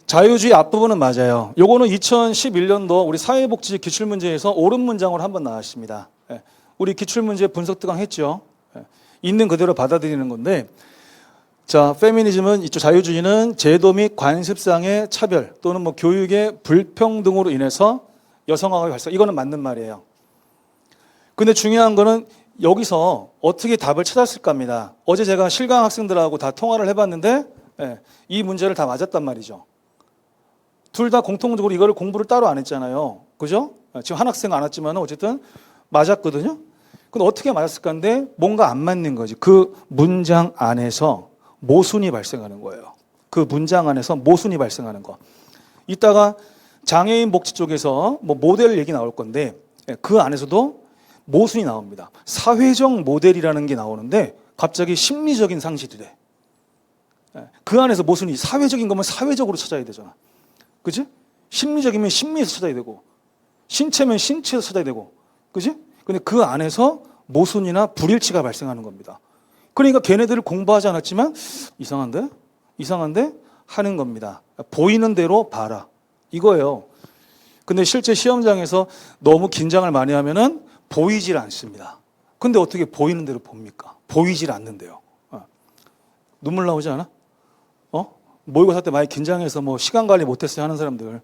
자유주의 앞부분은 맞아요. 요거는 2011년도 우리 사회복지 기출문제에서 옳은 문장으로 한번 나왔습니다. 우리 기출문제 분석 특강 했죠. 있는 그대로 받아들이는 건데, 자, 페미니즘은 이쪽 자유주의는 제도 및 관습상의 차별 또는 뭐 교육의 불평등으로 인해서 여성학의 발생. 이거는 맞는 말이에요. 근데 중요한 거는 여기서 어떻게 답을 찾았을까 합니다. 어제 제가 실강 학생들하고 다 통화를 해봤는데 이 문제를 다 맞았단 말이죠. 둘 다 공통적으로 이거를 공부를 따로 안 했잖아요. 그죠? 지금 한 학생 안 왔지만 어쨌든 맞았거든요. 근데 어떻게 맞았을까 한데 뭔가 안 맞는 거지. 그 문장 안에서 모순이 발생하는 거예요. 그 문장 안에서 모순이 발생하는 거. 이따가 장애인 복지 쪽에서 뭐 모델 얘기 나올 건데 그 안에서도 모순이 나옵니다. 사회적 모델이라는 게 나오는데 갑자기 심리적인 상실이래. 그 안에서 모순이 사회적인 거면 사회적으로 찾아야 되잖아. 그지? 심리적이면 심리에서 찾아야 되고 신체면 신체에서 찾아야 되고 그지? 근데 그 안에서 모순이나 불일치가 발생하는 겁니다. 그러니까 걔네들을 공부하지 않았지만 이상한데? 이상한데? 하는 겁니다. 보이는 대로 봐라. 이거예요. 근데 실제 시험장에서 너무 긴장을 많이 하면은 보이질 않습니다. 근데 어떻게 보이는 대로 봅니까? 보이질 않는데요. 눈물 나오지 않아? 모의고사 때 많이 긴장해서 뭐 시간 관리 못했어요 하는 사람들.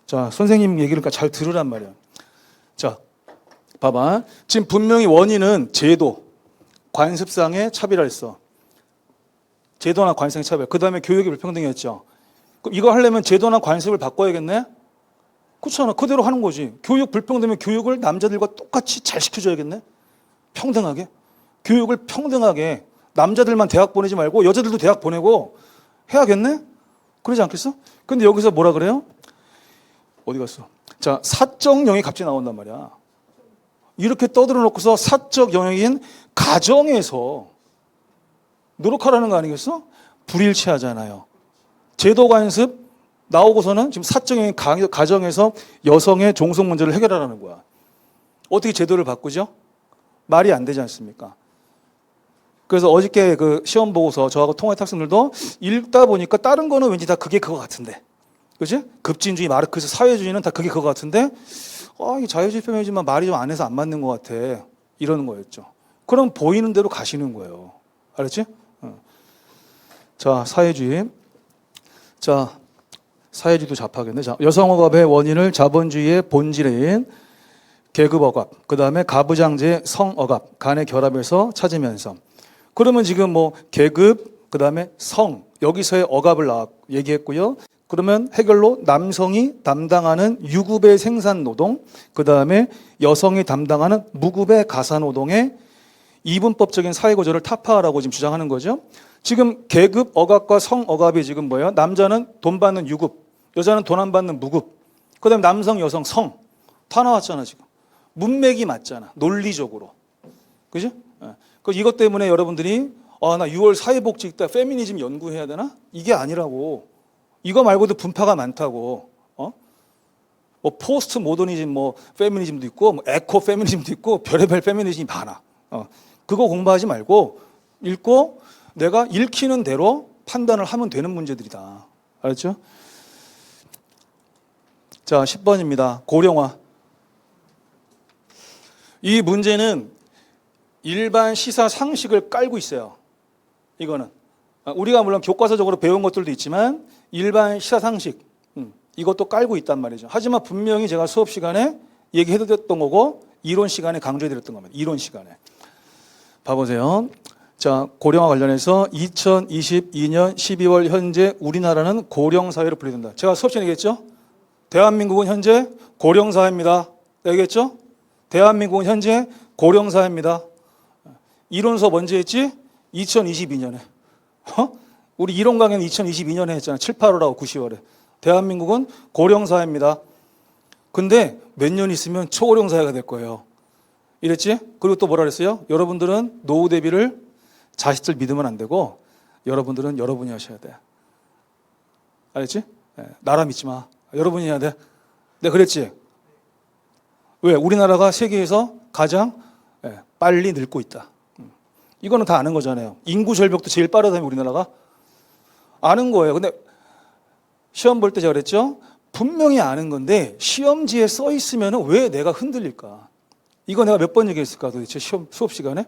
자, 선생님 얘기를 잘 들으란 말이야. 자, 봐봐. 지금 분명히 원인은 제도, 관습상의 차별했어. 제도나 관습상의 차별. 그 다음에 교육의 불평등이었죠. 그럼 이거 하려면 제도나 관습을 바꿔야겠네? 그렇잖아. 그대로 하는 거지. 교육 불평등이면 교육을 남자들과 똑같이 잘 시켜줘야겠네? 평등하게. 교육을 평등하게. 남자들만 대학 보내지 말고 여자들도 대학 보내고 해야겠네? 그러지 않겠어? 근데 여기서 뭐라 그래요? 어디 갔어? 자, 사적 영역이 갑자기 나온단 말이야. 이렇게 떠들어 놓고서 사적 영역인 가정에서 노력하라는 거 아니겠어? 불일치하잖아요. 제도 관습 나오고서는 지금 사적 영역인 가정에서 여성의 종속 문제를 해결하라는 거야. 어떻게 제도를 바꾸죠? 말이 안 되지 않습니까? 그래서 어저께 그 시험 보고서 저하고 통화했던 학생들도 읽다 보니까 다른 거는 왠지 다 그게 그거 같은데. 그지? 급진주의, 마르크스, 사회주의는 다 그게 그거 같은데, 이 자유주의 페미니즘만 말이 좀 안 해서 안 맞는 것 같아. 이러는 거였죠. 그럼 보이는 대로 가시는 거예요. 알았지? 자, 사회주의. 자, 사회주의도 잡하겠네. 자, 여성억압의 원인을 자본주의의 본질인 계급억압, 그 다음에 가부장제 성억압, 간의 결합에서 찾으면서. 그러면 지금 뭐 계급, 그 다음에 성, 여기서의 억압을 얘기했고요. 그러면 해결로 남성이 담당하는 유급의 생산노동, 그 다음에 여성이 담당하는 무급의 가사노동의 이분법적인 사회구조를 타파하라고 지금 주장하는 거죠. 지금 계급 억압과 성 억압이 지금 뭐예요? 남자는 돈 받는 유급, 여자는 돈 안 받는 무급, 그 다음에 남성, 여성, 성. 다 나왔잖아, 지금. 문맥이 맞잖아, 논리적으로. 그죠? 이것 때문에 여러분들이 나 6월 사회복지 때 페미니즘 연구해야 되나? 이게 아니라고. 이거 말고도 분파가 많다고. 뭐 포스트 모더니즘, 뭐 페미니즘도 있고, 뭐 에코 페미니즘도 있고, 별의별 페미니즘이 많아. 그거 공부하지 말고 읽고 내가 읽히는 대로 판단을 하면 되는 문제들이다. 알았죠? 자, 10번입니다. 고령화. 이 문제는 일반 시사 상식을 깔고 있어요. 이거는 우리가 물론 교과서적으로 배운 것들도 있지만 일반 시사 상식 이것도 깔고 있단 말이죠. 하지만 분명히 제가 수업 시간에 얘기해드렸던 거고 이론 시간에 강조해드렸던 겁니다. 이론 시간에. 봐보세요. 자, 고령화 관련해서 2022년 12월 현재 우리나라는 고령사회로 분류된다. 제가 수업 시간에 얘기했죠? 대한민국은 현재 고령사회입니다. 얘기했죠? 대한민국은 현재 고령사회입니다. 이론 수업 언제 했지? 2022년에. 우리 이론 강의는 2022년에 했잖아. 7, 8월하고 9, 10월에. 대한민국은 고령사회입니다. 근데 몇 년 있으면 초고령사회가 될 거예요. 이랬지? 그리고 또 뭐라 그랬어요? 여러분들은 노후 대비를 자식들 믿으면 안 되고 여러분들은 여러분이 하셔야 돼. 알겠지? 나라 믿지 마. 여러분이 해야 돼. 내가 그랬지? 왜? 우리나라가 세계에서 가장 빨리 늙고 있다. 이거는 다 아는 거잖아요. 인구 절벽도 제일 빠르다면 우리나라가 아는 거예요. 근데 시험 볼 때 제가 그랬죠? 분명히 아는 건데 시험지에 써 있으면 왜 내가 흔들릴까? 이거 내가 몇 번 얘기했을까 도대체 수업 시간에?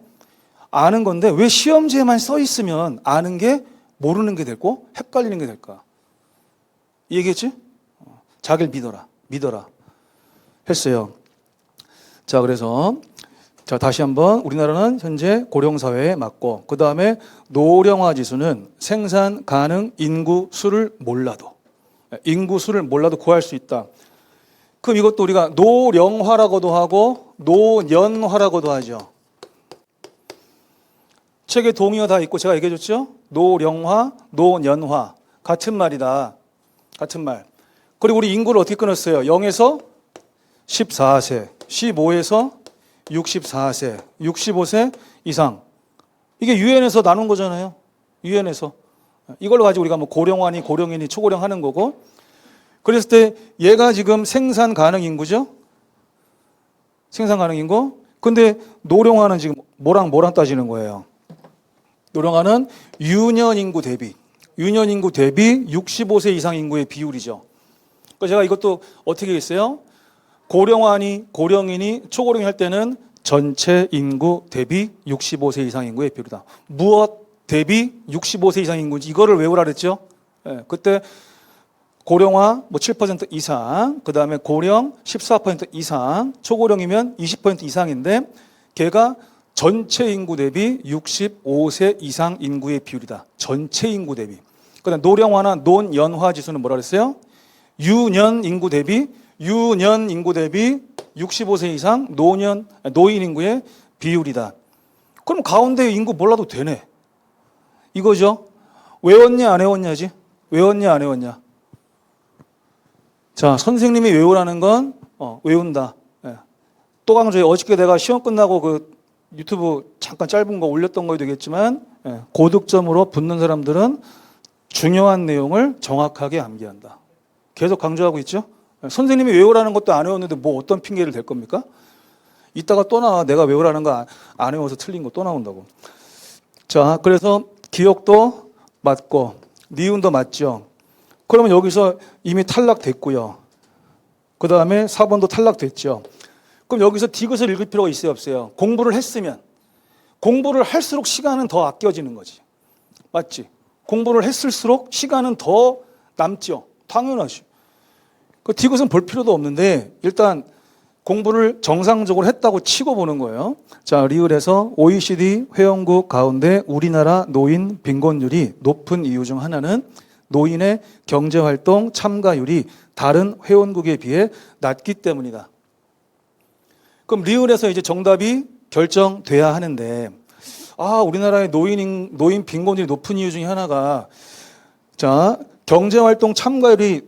아는 건데 왜 시험지에만 써 있으면 아는 게 모르는 게 되고 헷갈리는 게 될까? 이 얘기했지? 자기를 믿어라 했어요. 자, 그래서 자, 다시 한번 우리나라는 현재 고령사회에 맞고 그 다음에 노령화 지수는 생산 가능 인구 수를 몰라도 구할 수 있다. 그럼 이것도 우리가 노령화라고도 하고 노년화라고도 하죠. 책에 동의어 다 있고 제가 얘기해 줬죠? 노령화, 노년화 같은 말이다. 같은 말. 그리고 우리 인구를 어떻게 끊었어요? 0에서 14세, 15에서 64세, 65세 이상. 이게 유엔에서 나눈 거잖아요. 유엔에서. 이걸로 가지고 우리가 뭐 고령화니 고령이니 초고령 하는 거고. 그랬을 때 얘가 지금 생산 가능 인구죠? 생산 가능 인구. 근데 노령화는 지금 뭐랑 따지는 거예요? 노령화는 유년 인구 대비 65세 이상 인구의 비율이죠. 그래서 제가 이것도 어떻게 했어요? 고령화니 고령이니 초고령이 할 때는 전체 인구 대비 65세 이상 인구의 비율이다. 무엇 대비 65세 이상 인구인지 이거를 외우라 그랬죠? 그때 고령화 뭐 7% 이상, 그 다음에 고령 14% 이상, 초고령이면 20% 이상인데 걔가 전체 인구 대비 65세 이상 인구의 비율이다. 전체 인구 대비. 그다음 노령화나 노년화 지수는 뭐라 그랬어요? 유년 인구 대비 65세 이상 노인 인구의 비율이다. 그럼 가운데 인구 몰라도 되네. 이거죠. 외웠냐 안 외웠냐지? 외웠냐 안 외웠냐? 자, 선생님이 외우라는 건 외운다. 또 강조해. 어저께 내가 시험 끝나고 그 유튜브 잠깐 짧은 거 올렸던 거에 되겠지만 고득점으로 붙는 사람들은 중요한 내용을 정확하게 암기한다. 계속 강조하고 있죠. 선생님이 외우라는 것도 안 외웠는데 뭐 어떤 핑계를 댈 겁니까? 이따가 또 나와. 내가 외우라는 거 안 외워서 틀린 거 또 나온다고. 자, 그래서 기억도 맞고 니은도 맞죠. 그러면 여기서 이미 탈락됐고요. 그 다음에 4번도 탈락됐죠. 그럼 여기서 디귿을 읽을 필요가 있어요, 없어요? 공부를 했으면. 공부를 할수록 시간은 더 아껴지는 거지. 맞지? 공부를 했을수록 시간은 더 남죠. 당연하지. 그 디귿은 볼 필요도 없는데 일단 공부를 정상적으로 했다고 치고 보는 거예요. 자, 리을에서 OECD 회원국 가운데 우리나라 노인 빈곤율이 높은 이유 중 하나는 노인의 경제활동 참가율이 다른 회원국에 비해 낮기 때문이다. 그럼 리을에서 이제 정답이 결정돼야 하는데, 우리나라의 노인 빈곤율이 높은 이유 중에 하나가, 자, 경제활동 참가율이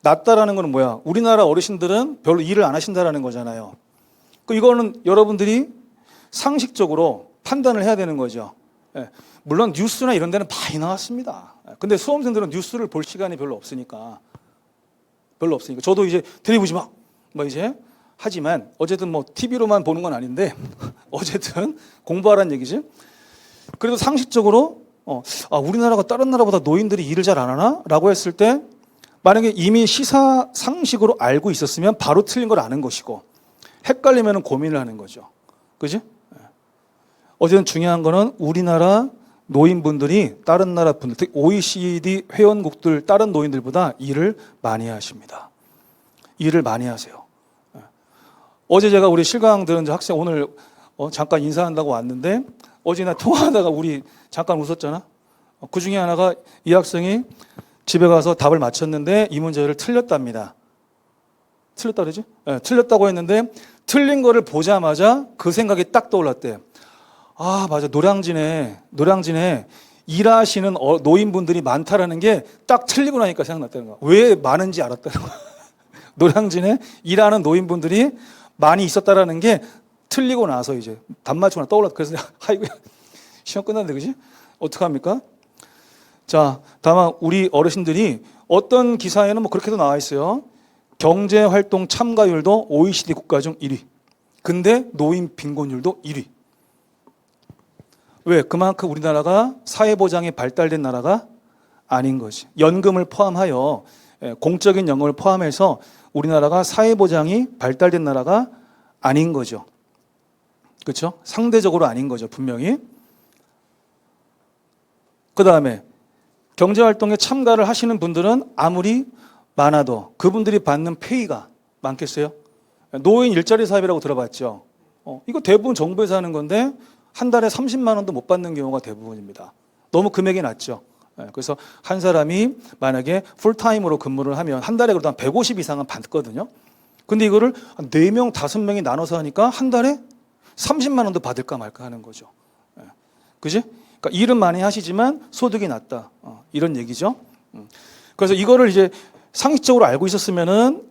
낮다라는 건 뭐야? 우리나라 어르신들은 별로 일을 안 하신다라는 거잖아요. 이거는 여러분들이 상식적으로 판단을 해야 되는 거죠. 물론 뉴스나 이런 데는 많이 나왔습니다. 근데 수험생들은 뉴스를 볼 시간이 별로 없으니까. 저도 이제 텔레비보지 마. 이제 하지만 어쨌든 뭐 TV로만 보는 건 아닌데 어쨌든 공부하라는 얘기지. 그래도 상식적으로 우리나라가 다른 나라보다 노인들이 일을 잘 안 하나? 라고 했을 때 만약에 이미 시사 상식으로 알고 있었으면 바로 틀린 걸 아는 것이고 헷갈리면 고민을 하는 거죠. 그지? 어쨌든 중요한 거는 우리나라 노인분들이 다른 나라 분들, 특히 OECD 회원국들 다른 노인들보다 일을 많이 하십니다. 일을 많이 하세요. 어제 제가 우리 실강 들은 학생 오늘 잠깐 인사한다고 왔는데 어제 나 통화하다가 우리 잠깐 웃었잖아. 그 중에 하나가 이 학생이 집에 가서 답을 맞췄는데 이 문제를 틀렸답니다. 틀렸다 그러지? 네, 틀렸다고 했는데 틀린 거를 보자마자 그 생각이 딱 떠올랐대. 아, 맞아. 노량진에 일하시는 노인분들이 많다라는 게 딱 틀리고 나니까 생각났다는 거야. 왜 많은지 알았다는 거야. 노량진에 일하는 노인분들이 많이 있었다라는 게 틀리고 나서 이제 답 맞추고 떠올랐다. 그래서 아이고 시험 끝났는데 그지? 어떡합니까? 자, 다만 우리 어르신들이 어떤 기사에는 뭐 그렇게도 나와 있어요. 경제활동 참가율도 OECD 국가 중 1위. 근데 노인 빈곤율도 1위. 왜? 그만큼 우리나라가 사회보장이 발달된 나라가 아닌 거지. 연금을 포함하여 공적인 연금을 포함해서 우리나라가 사회보장이 발달된 나라가 아닌 거죠. 그렇죠? 상대적으로 아닌 거죠. 분명히. 그 다음에 경제활동에 참가를 하시는 분들은 아무리 많아도 그분들이 받는 페이가 많겠어요? 노인 일자리 사업이라고 들어봤죠? 이거 대부분 정부에서 하는 건데 한 달에 30만 원도 못 받는 경우가 대부분입니다. 너무 금액이 낮죠. 그래서 한 사람이 만약에 풀타임으로 근무를 하면 한 달에 그래도 한 150 이상은 받거든요. 근데 이거를 4명, 5명이 나눠서 하니까 한 달에 30만 원도 받을까 말까 하는 거죠. 그지? 그러니까 일은 많이 하시지만 소득이 낮다. 이런 얘기죠. 그래서 이거를 이제 상식적으로 알고 있었으면은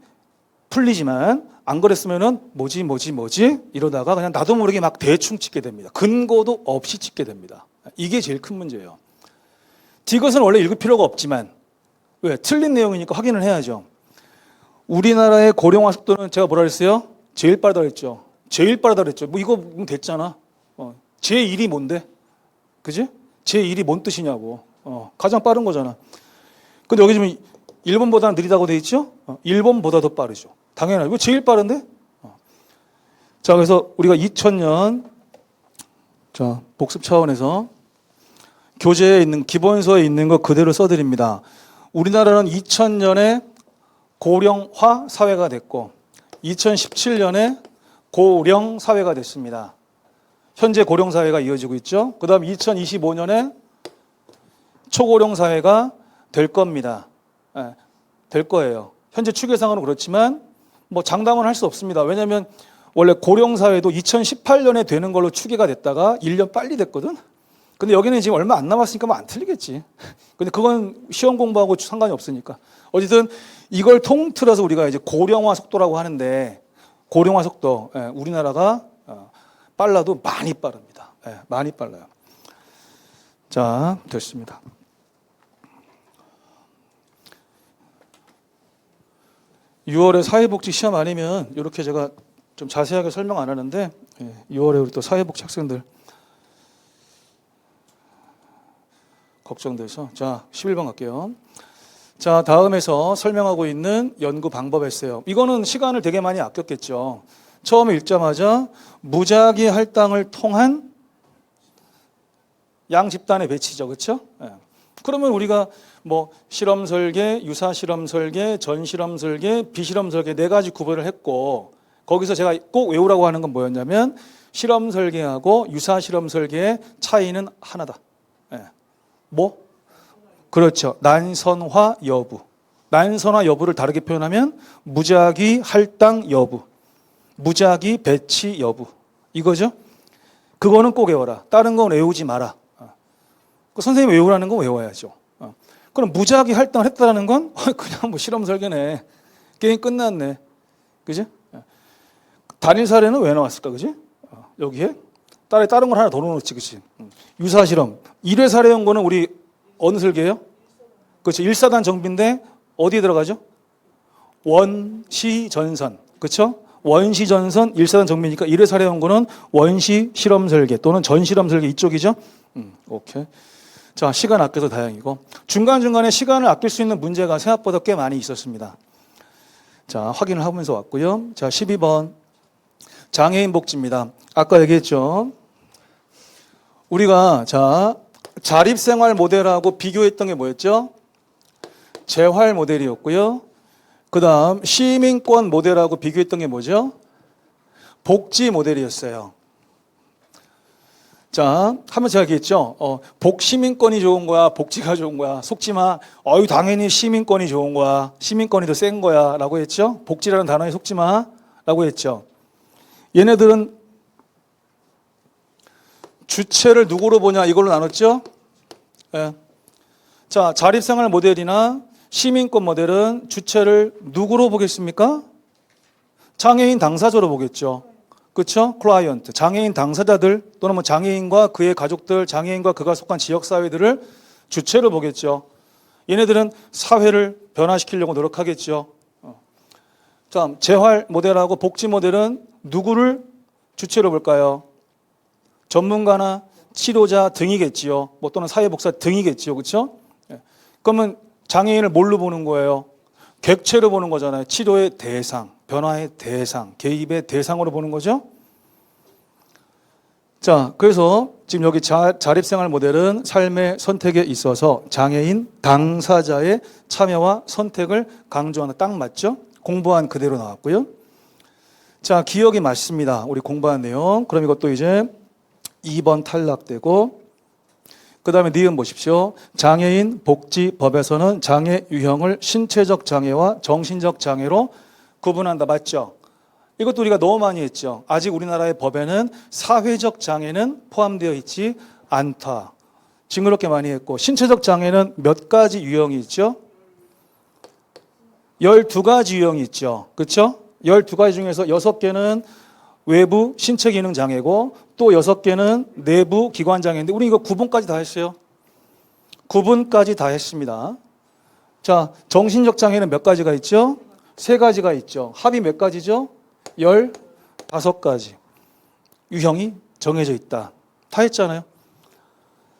풀리지만 안 그랬으면은 뭐지 이러다가 그냥 나도 모르게 막 대충 찍게 됩니다. 근거도 없이 찍게 됩니다. 이게 제일 큰 문제예요. 디귿은 원래 읽을 필요가 없지만 왜? 틀린 내용이니까 확인을 해야죠. 우리나라의 고령화 속도는 제가 뭐라 그랬어요? 제일 빠르다 그랬죠. 제일 빠르다 그랬죠. 뭐 이거 됐잖아. 제1이 뭔데? 그지? 제1이 뭔 뜻이냐고. 가장 빠른 거잖아. 근데 여기 지금 일본보다는 느리다고 돼 있죠? 일본보다 더 빠르죠. 당연하죠. 이거 제일 빠른데? 자, 그래서 우리가 2000년 자, 복습 차원에서 교재에 있는 기본서에 있는 거 그대로 써드립니다. 우리나라는 2000년에 고령화 사회가 됐고 2017년에 고령 사회가 됐습니다. 현재 고령 사회가 이어지고 있죠. 그 다음 2025년에 초고령 사회가 될 겁니다. 될 거예요. 현재 추계상으로 그렇지만 뭐 장담은 할 수 없습니다. 왜냐하면 원래 고령 사회도 2018년에 되는 걸로 추계가 됐다가 1년 빨리 됐거든. 근데 여기는 지금 얼마 안 남았으니까 뭐 안 틀리겠지. 근데 그건 시험 공부하고 상관이 없으니까. 어쨌든 이걸 통틀어서 우리가 이제 고령화 속도라고 하는데 고령화 속도 우리나라가 빨라도 많이 빠릅니다. 많이 빨라요. 자, 됐습니다. (6월에) 사회복지 시험 아니면 이렇게 제가 좀 자세하게 설명 안 하는데 6월에 우리 또 사회복지 학생들 걱정돼서 자 11번 갈게요. 자, 다음에서 설명하고 있는 연구 방법이었어요. 이거는 시간을 되게 많이 아꼈겠죠. 처음에 읽자마자 무작위 할당을 통한 양 집단의 배치죠. 그렇죠? 그러면 우리가 뭐 실험 설계, 유사 실험 설계, 전 실험 설계, 비실험 설계 4가지 구별을 했고 거기서 제가 꼭 외우라고 하는 건 뭐였냐면 실험 설계하고 유사 실험 설계의 차이는 하나다. 뭐? 그렇죠. 난선화 여부. 난선화 여부를 다르게 표현하면 무작위 할당 여부, 무작위 배치 여부. 이거죠. 그거는 꼭 외워라. 다른 건 외우지 마라. 선생님이 외우라는 건 외워야죠. 그럼 무작위 할당을 했다는 건 그냥 뭐 실험 설계네. 게임 끝났네. 그지? 단일 사례는 왜 나왔을까? 그지? 여기에 다른 걸 하나 더 넣어놓지. 그치? 유사 실험. 1회 사례 연구는 우리 어느 설계예요? 그렇죠. 1사단 정비인데 어디에 들어가죠? 원시전선. 그렇죠? 원시전선 1사단 정비니까 1회 사례 연구는 원시 실험 설계 또는 전 실험 설계 이쪽이죠? 오케이. 자, 시간 아껴서 다행이고 중간중간에 시간을 아낄 수 있는 문제가 생각보다 꽤 많이 있었습니다. 자, 확인을 하면서 왔고요. 자, 12번 장애인 복지입니다. 아까 얘기했죠. 우리가 자립생활 모델하고 비교했던 게 뭐였죠? 재활 모델이었고요. 그 다음 시민권 모델하고 비교했던 게 뭐죠? 복지 모델이었어요. 자, 하면 제가 얘기했죠. 복시민권이 좋은 거야, 복지가 좋은 거야. 속지 마. 당연히 시민권이 좋은 거야. 시민권이 더 센 거야. 라고 했죠. 복지라는 단어에 속지 마. 라고 했죠. 얘네들은 주체를 누구로 보냐 이걸로 나눴죠. 예. 자, 자립생활 모델이나 시민권 모델은 주체를 누구로 보겠습니까? 장애인 당사자로 보겠죠. 그렇죠? 클라이언트, 장애인 당사자들 또는 뭐 장애인과 그의 가족들, 장애인과 그가 속한 지역사회들을 주체로 보겠죠. 얘네들은 사회를 변화시키려고 노력하겠죠. 자, 재활 모델하고 복지 모델은 누구를 주체로 볼까요? 전문가나 치료자 등이겠지요. 뭐 또는 사회복사 등이겠지요. 그렇죠? 그러면 장애인을 뭘로 보는 거예요? 객체로 보는 거잖아요. 치료의 대상, 변화의 대상, 개입의 대상으로 보는 거죠. 자, 그래서 지금 여기 자립생활 모델은 삶의 선택에 있어서 장애인 당사자의 참여와 선택을 강조하는 딱 맞죠? 공부한 그대로 나왔고요. 자, 기억이 맞습니다. 우리 공부한 내용. 그럼 이것도 이제 2번 탈락되고, 그 다음에 니은 보십시오. 장애인 복지법에서는 장애 유형을 신체적 장애와 정신적 장애로 구분한다. 맞죠? 이것도 우리가 너무 많이 했죠. 아직 우리나라의 법에는 사회적 장애는 포함되어 있지 않다. 징그럽게 많이 했고, 신체적 장애는 몇 가지 유형이 있죠? 12가지 유형이 있죠. 그렇죠? 12가지 중에서 6개는 외부 신체 기능 장애고 또 6개는 내부 기관 장애인데 우리 이거 구분까지 다 했어요. 구분까지 다 했습니다. 자, 정신적 장애는 몇 가지가 있죠? 3가지가 있죠. 합이 몇 가지죠? 15가지. 유형이 정해져 있다. 다 했잖아요.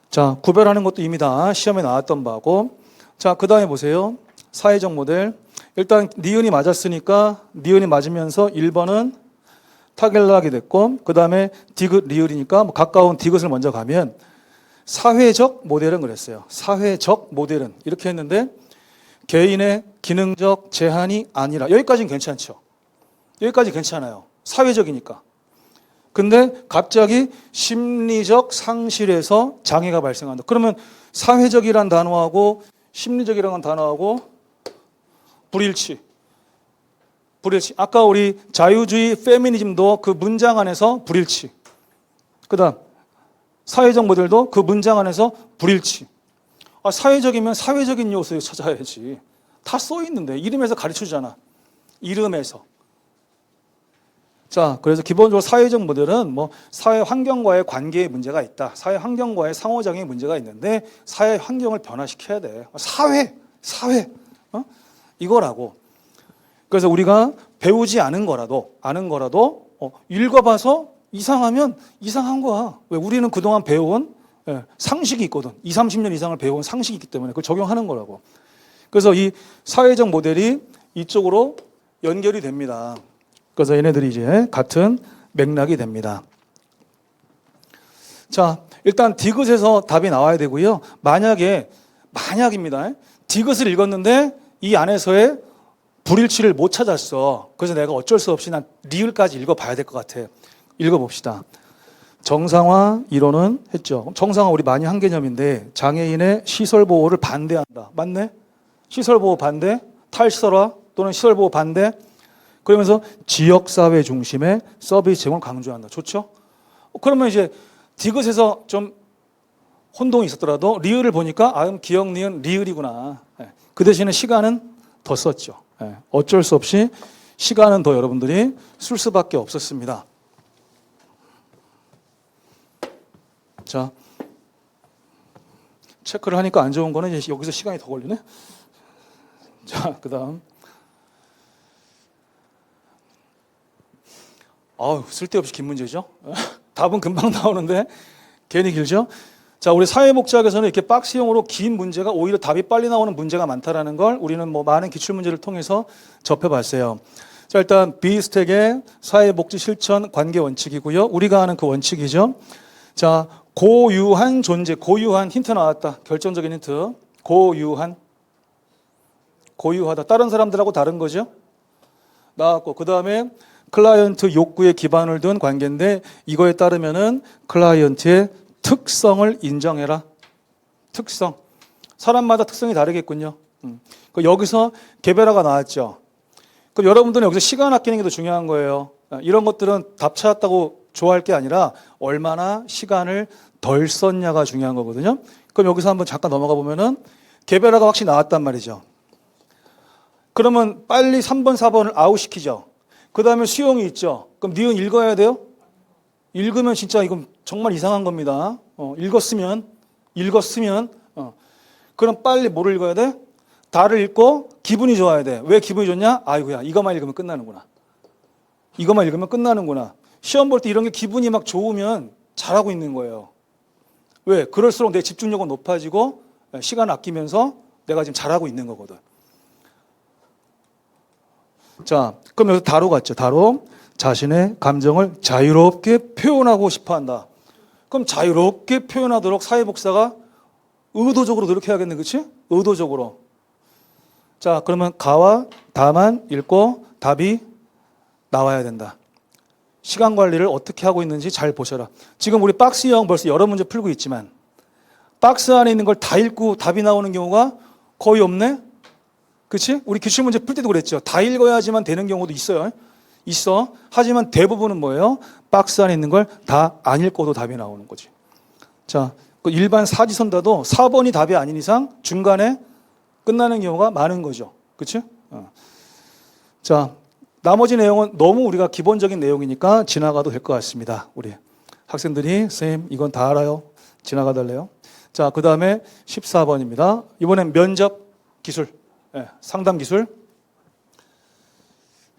자, 구별하는 것도 이미 다 시험에 나왔던 바고. 자, 그 다음에 보세요. 사회적 모델. 일단 니은이 맞았으니까 니은이 맞으면서 1번은 타겟락이 됐고, 그 다음에 디귿 리을이니까 뭐 가까운 디귿을 먼저 가면 사회적 모델은 그랬어요. 사회적 모델은 이렇게 했는데 개인의 기능적 제한이 아니라, 여기까지는 괜찮죠. 여기까지 괜찮아요. 사회적이니까. 근데 갑자기 심리적 상실에서 장애가 발생한다. 그러면 사회적이란 단어하고 심리적이라는 단어하고 불일치. 아까 우리 자유주의 페미니즘도 그 문장 안에서 불일치. 그 다음 사회적 모델도 그 문장 안에서 불일치. 사회적이면 사회적인 요소에 찾아야지. 다 써있는데 이름에서 가르쳐주잖아. 이름에서. 자, 그래서 기본적으로 사회적 모델은 뭐 사회 환경과의 관계에 문제가 있다. 사회 환경과의 상호작용에 문제가 있는데 사회 환경을 변화시켜야 돼. 사회. 이거라고. 그래서 우리가 배우지 않은 거라도 읽어봐서 이상하면 이상한 거야. 왜? 우리는 그동안 배워온 상식이 있거든. 20, 30년 이상을 배워온 상식이 있기 때문에 그걸 적용하는 거라고. 그래서 이 사회적 모델이 이쪽으로 연결이 됩니다. 그래서 얘네들이 이제 같은 맥락이 됩니다. 자, 일단 디귿에서 답이 나와야 되고요. 만약입니다. 디귿을 읽었는데 이 안에서의 불일치를 못 찾았어. 그래서 내가 어쩔 수 없이 난 리을까지 읽어봐야 될 것 같아. 읽어봅시다. 정상화 이론은 했죠. 정상화 우리 많이 한 개념인데 장애인의 시설보호를 반대한다. 맞네? 시설보호 반대, 탈시설화 또는 시설보호 반대. 그러면서 지역사회 중심의 서비스 제공을 강조한다. 좋죠? 그러면 이제 디귿에서 좀 혼동이 있었더라도 리을을 보니까 기억, 니은, 리을이구나. 그 대신에 시간은 더 썼죠. 어쩔 수 없이 시간은 더 여러분들이 쓸 수밖에 없었습니다. 자, 체크를 하니까 안 좋은 거는 이제 여기서 시간이 더 걸리네. 자, 그 다음. 쓸데없이 긴 문제죠. 답은 금방 나오는데 괜히 길죠. 자, 우리 사회복지학에서는 이렇게 박스형으로 긴 문제가 오히려 답이 빨리 나오는 문제가 많다라는 걸 우리는 뭐 많은 기출문제를 통해서 접해봤어요. 자, 일단 비스택의 사회복지 실천 관계 원칙이고요. 우리가 아는 그 원칙이죠. 자, 고유한 존재, 고유한 힌트 나왔다. 결정적인 힌트. 고유하다. 다른 사람들하고 다른 거죠. 나왔고, 그 다음에 클라이언트 욕구에 기반을 둔 관계인데 이거에 따르면은 클라이언트의 특성을 인정해라. 특성. 사람마다 특성이 다르겠군요. 여기서 개별화가 나왔죠. 그럼 여러분들은 여기서 시간 아끼는 게 더 중요한 거예요. 이런 것들은 답 찾았다고 좋아할 게 아니라 얼마나 시간을 덜 썼냐가 중요한 거거든요. 그럼 여기서 한번 잠깐 넘어가 보면은 개별화가 확실히 나왔단 말이죠. 그러면 빨리 3번, 4번을 아웃시키죠. 그 다음에 수용이 있죠. 그럼 니은 읽어야 돼요? 읽으면 진짜 이건 정말 이상한 겁니다. 읽었으면. 그럼 빨리 뭐를 읽어야 돼? 다를 읽고 기분이 좋아야 돼. 왜 기분이 좋냐? 아이고야, 이것만 읽으면 끝나는구나. 시험 볼 때 이런 게 기분이 막 좋으면 잘하고 있는 거예요. 왜? 그럴수록 내 집중력은 높아지고 시간 아끼면서 내가 지금 잘하고 있는 거거든. 자, 그럼 여기서 다로 갔죠. 다로. 자신의 감정을 자유롭게 표현하고 싶어 한다. 그럼 자유롭게 표현하도록 사회복사가 의도적으로 노력해야겠네. 그렇지? 의도적으로. 자, 그러면 가와 다만 읽고 답이 나와야 된다. 시간 관리를 어떻게 하고 있는지 잘 보셔라. 지금 우리 박스형 벌써 여러 문제 풀고 있지만 박스 안에 있는 걸 다 읽고 답이 나오는 경우가 거의 없네? 그렇지? 우리 기출문제 풀 때도 그랬죠. 다 읽어야지만 되는 경우도 있어요. 있어. 하지만 대부분은 뭐예요? 박스 안에 있는 걸 다 안 읽고도 답이 나오는 거지. 자, 그 일반 사지선다도 4번이 답이 아닌 이상 중간에 끝나는 경우가 많은 거죠. 그렇지? 자, 나머지 내용은 너무 우리가 기본적인 내용이니까 지나가도 될 것 같습니다. 우리 학생들이 선생님 이건 다 알아요. 지나가 달래요. 자, 그 다음에 14번입니다. 이번엔 면접 기술, 상담 기술.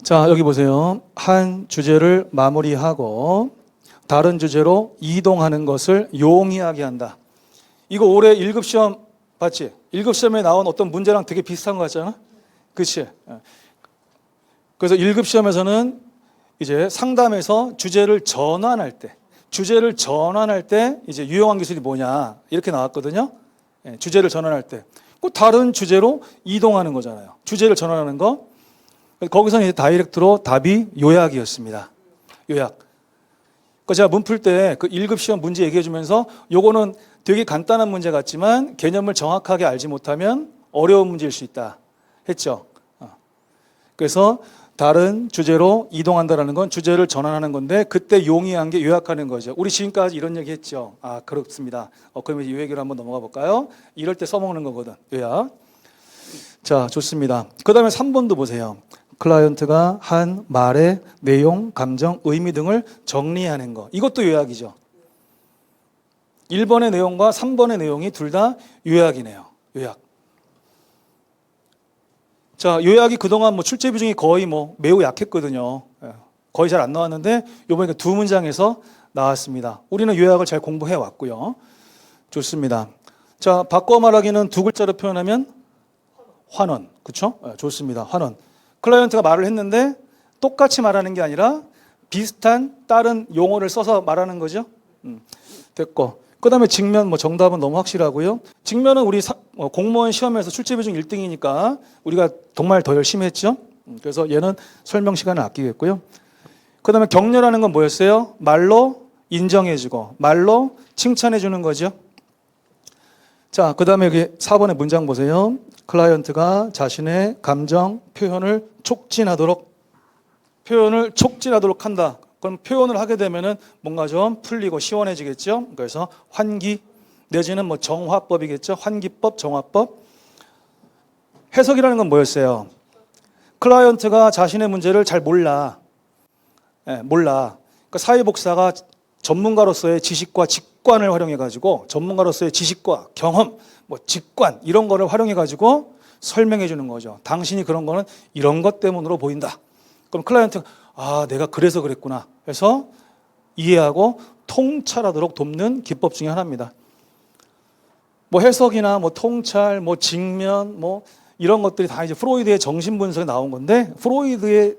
자, 여기 보세요. 한 주제를 마무리하고 다른 주제로 이동하는 것을 용이하게 한다. 이거 올해 1급 시험 봤지? 1급 시험에 나온 어떤 문제랑 되게 비슷한 거 같잖아? 그치? 그래서 1급 시험에서는 이제 상담에서 주제를 전환할 때 이제 유용한 기술이 뭐냐 이렇게 나왔거든요. 주제를 전환할 때 꼭 다른 주제로 이동하는 거잖아요. 주제를 전환하는 거. 거기서는 이제 다이렉트로 답이 요약이었습니다. 요약. 그러니까 제가 문 풀 때 그 1급 시험 문제 얘기해 주면서 요거는 되게 간단한 문제 같지만 개념을 정확하게 알지 못하면 어려운 문제일 수 있다 했죠. 그래서 다른 주제로 이동한다는 건 주제를 전환하는 건데 그때 용이한 게 요약하는 거죠. 우리 지금까지 이런 얘기 했죠. 아, 그렇습니다. 그러면 이 얘기로 한번 넘어가 볼까요? 이럴 때 써먹는 거거든. 요약. 자, 좋습니다. 그 다음에 3번도 보세요. 클라이언트가 한 말의 내용, 감정, 의미 등을 정리하는 거. 이것도 요약이죠. 1번의 내용과 3번의 내용이 둘 다 요약이네요. 요약. 자, 요약이 그동안 뭐 출제 비중이 거의 매우 약했거든요. 거의 잘 안 나왔는데 이번에 두 문장에서 나왔습니다. 우리는 요약을 잘 공부해 왔고요. 좋습니다. 자, 바꿔 말하기는 두 글자로 표현하면 환원. 그렇죠? 좋습니다. 환원. 클라이언트가 말을 했는데 똑같이 말하는 게 아니라 비슷한 다른 용어를 써서 말하는 거죠. 됐고. 그 다음에 직면, 정답은 너무 확실하고요. 직면은 우리 공무원 시험에서 출제 비중 1등이니까 우리가 정말 더 열심히 했죠. 그래서 얘는 설명 시간을 아끼겠고요. 그 다음에 격려라는 건 뭐였어요? 말로 인정해주고, 말로 칭찬해주는 거죠. 자, 그 다음에 여기 4번의 문장 보세요. 클라이언트가 자신의 감정 표현을 촉진하도록 한다. 그럼 표현을 하게 되면은 뭔가 좀 풀리고 시원해지겠죠. 그래서 환기 내지는 정화법이겠죠. 환기법, 정화법. 해석이라는 건 뭐였어요? 클라이언트가 자신의 문제를 잘 몰라. 몰라. 그러니까 사회복사가 전문가로서의 지식과 직관을 활용해가지고 전문가로서의 지식과 경험, 직관 이런 거를 활용해가지고 설명해 주는 거죠. 당신이 그런 거는 이런 것 때문으로 보인다. 그럼 클라이언트가 내가 그래서 그랬구나 해서 이해하고 통찰하도록 돕는 기법 중에 하나입니다. 해석이나 통찰, 직면, 이런 것들이 다 이제 프로이드의 정신분석에 나온 건데 프로이드의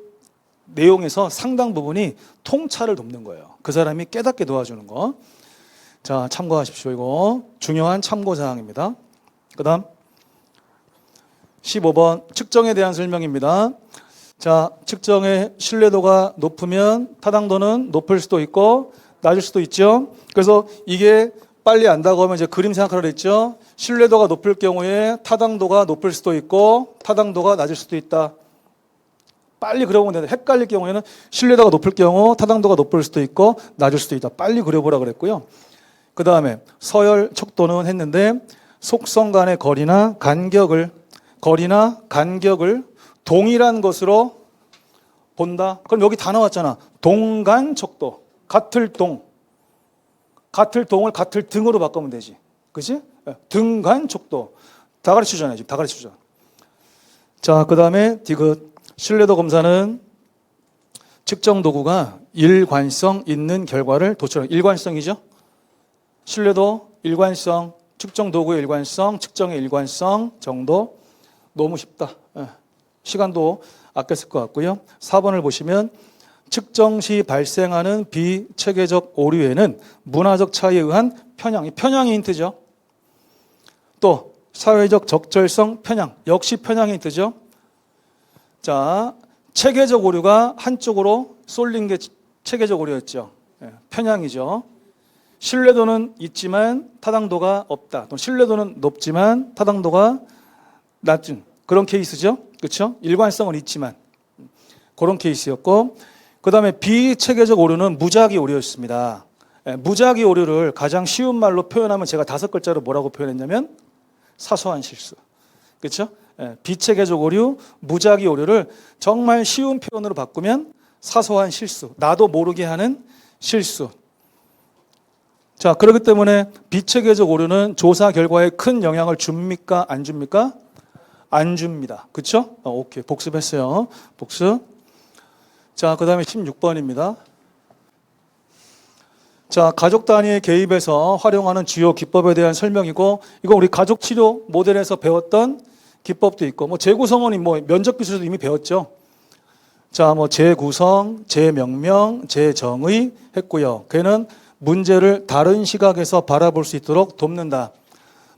내용에서 상당 부분이 통찰을 돕는 거예요. 그 사람이 깨닫게 도와주는 거. 자, 참고하십시오. 이거 중요한 참고사항입니다. 그 다음 15번 측정에 대한 설명입니다. 자, 측정의 신뢰도가 높으면 타당도는 높을 수도 있고 낮을 수도 있죠. 그래서 이게 빨리 안다고 하면 이제 그림 생각하라 그랬죠. 신뢰도가 높을 경우에 타당도가 높을 수도 있고 타당도가 낮을 수도 있다. 빨리 그려보면 되는데 헷갈릴 경우에는 신뢰도가 높을 경우 타당도가 높을 수도 있고 낮을 수도 있다. 빨리 그려보라 그랬고요. 그 다음에 서열 척도는 했는데 속성 간의 거리나 간격을 동일한 것으로 본다. 그럼 여기 다 나왔잖아. 동간 척도. 같을 동을 같을 등으로 바꾸면 되지. 그치? 등간 척도. 다 가르쳐주잖아요. 지금 다 가르쳐주잖아. 자, 그 다음에 디귿. 신뢰도 검사는 측정 도구가 일관성 있는 결과를 도출하는 일관성이죠. 신뢰도, 일관성, 측정 도구의 일관성, 측정의 일관성 정도. 너무 쉽다. 시간도 아꼈을 것 같고요. 4번을 보시면 측정 시 발생하는 비체계적 오류에는 문화적 차이에 의한 편향. 이 편향이 힌트죠. 또 사회적 적절성 편향. 역시 편향이 힌트죠. 자, 체계적 오류가 한쪽으로 쏠린 게 체계적 오류였죠. 편향이죠. 신뢰도는 있지만 타당도가 없다. 또 신뢰도는 높지만 타당도가 낮은 그런 케이스죠. 그렇죠? 일관성은 있지만 그런 케이스였고, 그 다음에 비체계적 오류는 무작위 오류였습니다. 무작위 오류를 가장 쉬운 말로 표현하면 제가 5글자로 뭐라고 표현했냐면 사소한 실수. 그렇죠? 비체계적 오류, 무작위 오류를 정말 쉬운 표현으로 바꾸면 사소한 실수, 나도 모르게 하는 실수. 자, 그렇기 때문에 비체계적 오류는 조사 결과에 큰 영향을 줍니까? 안 줍니까? 안 줍니다. 그렇죠? 오케이, 복습했어요. 복습. 자, 그 다음에 16번입니다. 자, 가족 단위의 개입에서 활용하는 주요 기법에 대한 설명이고, 이거 우리 가족 치료 모델에서 배웠던 기법도 있고, 뭐 재구성은 뭐 면접 기술에도 이미 배웠죠. 자, 뭐 재구성, 재명명, 재정의 했고요. 걔는 문제를 다른 시각에서 바라볼 수 있도록 돕는다.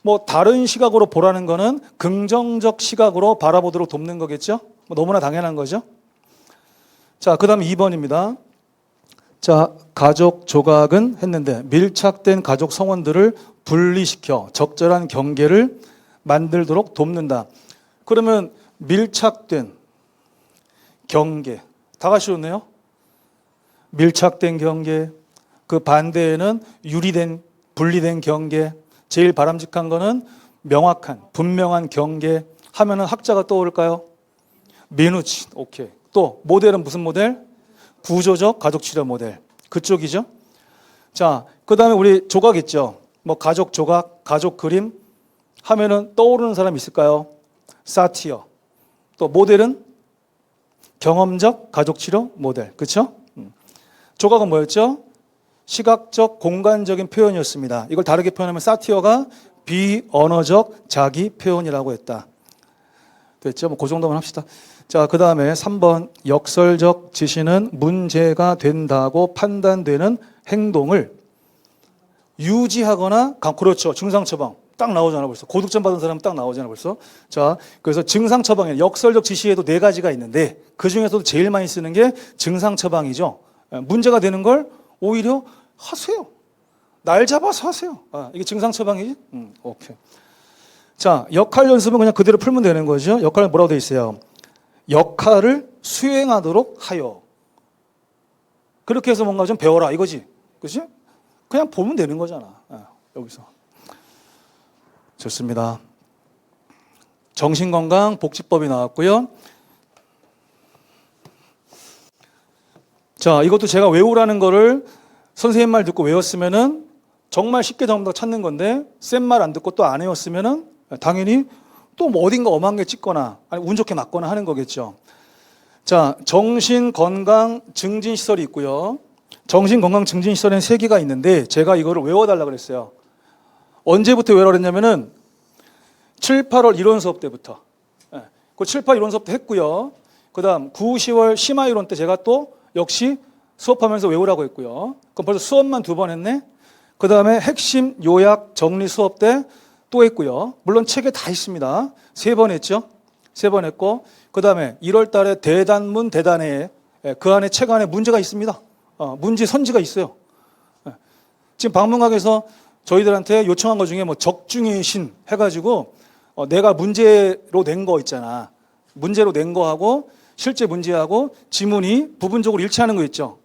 뭐 다른 시각으로 보라는 거는 긍정적 시각으로 바라보도록 돕는 거겠죠. 뭐 너무나 당연한 거죠. 자, 그 다음 2번입니다. 자, 가족 조각은 했는데 밀착된 가족 성원들을 분리시켜 적절한 경계를 만들도록 돕는다. 그러면 밀착된 경계, 다 같이 좋네요. 밀착된 경계, 그 반대에는 유리된, 분리된 경계. 제일 바람직한 거는 명확한, 분명한 경계 하면은 학자가 떠오를까요? 미누친. 오케이. 또 모델은 무슨 모델? 구조적 가족치료 모델. 그쪽이죠. 자, 그 다음에 우리 조각 있죠. 뭐 가족 조각, 가족 그림 하면은 떠오르는 사람 있을까요? 사티어. 또 모델은 경험적 가족치료 모델. 그렇죠? 조각은 뭐였죠? 시각적 공간적인 표현이었습니다. 이걸 다르게 표현하면 사티어가 비언어적 자기 표현이라고 했다. 됐죠? 뭐 그 정도만 합시다. 자, 그 다음에 3번 역설적 지시는 문제가 된다고 판단되는 행동을 유지하거나 그렇죠. 증상 처방 딱 나오잖아 벌써. 고득점 받은 사람 딱 나오잖아 벌써. 자, 그래서 증상 처방에 역설적 지시에도 4가지가 있는데 그 중에서도 제일 많이 쓰는 게 증상 처방이죠. 문제가 되는 걸 오히려 하세요. 날 잡아서 하세요. 이게 증상 처방이지? 오케이. 자, 역할 연습은 그냥 그대로 풀면 되는 거죠. 역할은 뭐라고 돼 있어요? 역할을 수행하도록 하여. 그렇게 해서 뭔가 좀 배워라 이거지. 그렇지? 그냥 보면 되는 거잖아. 여기서. 좋습니다. 정신건강복지법이 나왔고요. 자, 이것도 제가 외우라는 거를 선생님 말 듣고 외웠으면은 정말 쉽게 정답 찾는 건데 쌤 말 안 듣고 또 안 외웠으면은 당연히 또 뭐 어딘가 엄한 게 찍거나 아니 운 좋게 맞거나 하는 거겠죠. 자, 정신건강증진시설이 있고요. 정신건강증진시설에는 3개가 있는데 제가 이거를 외워달라고 그랬어요. 언제부터 외우라고 그랬냐면은 7, 8월 이론 수업 때부터. 그 7, 8 이론 수업 때 했고요. 그 다음 9, 10월 심화 이론 때 제가 또 역시 수업하면서 외우라고 했고요. 그럼 벌써 수업만 2번 했네. 그 다음에 핵심 요약 정리 수업 때 또 했고요. 물론 책에 다 있습니다. 3번 했죠. 3번 했고 그 다음에 1월 달에 대단문 대단해 그 안에 책 안에 문제가 있습니다. 문제 선지가 있어요. 지금 방문각에서 저희들한테 요청한 것 중에 뭐 적중의 신 해가지고 내가 문제로 낸 거 있잖아. 문제로 낸 거하고 실제 문제하고 지문이 부분적으로 일치하는 거 있죠.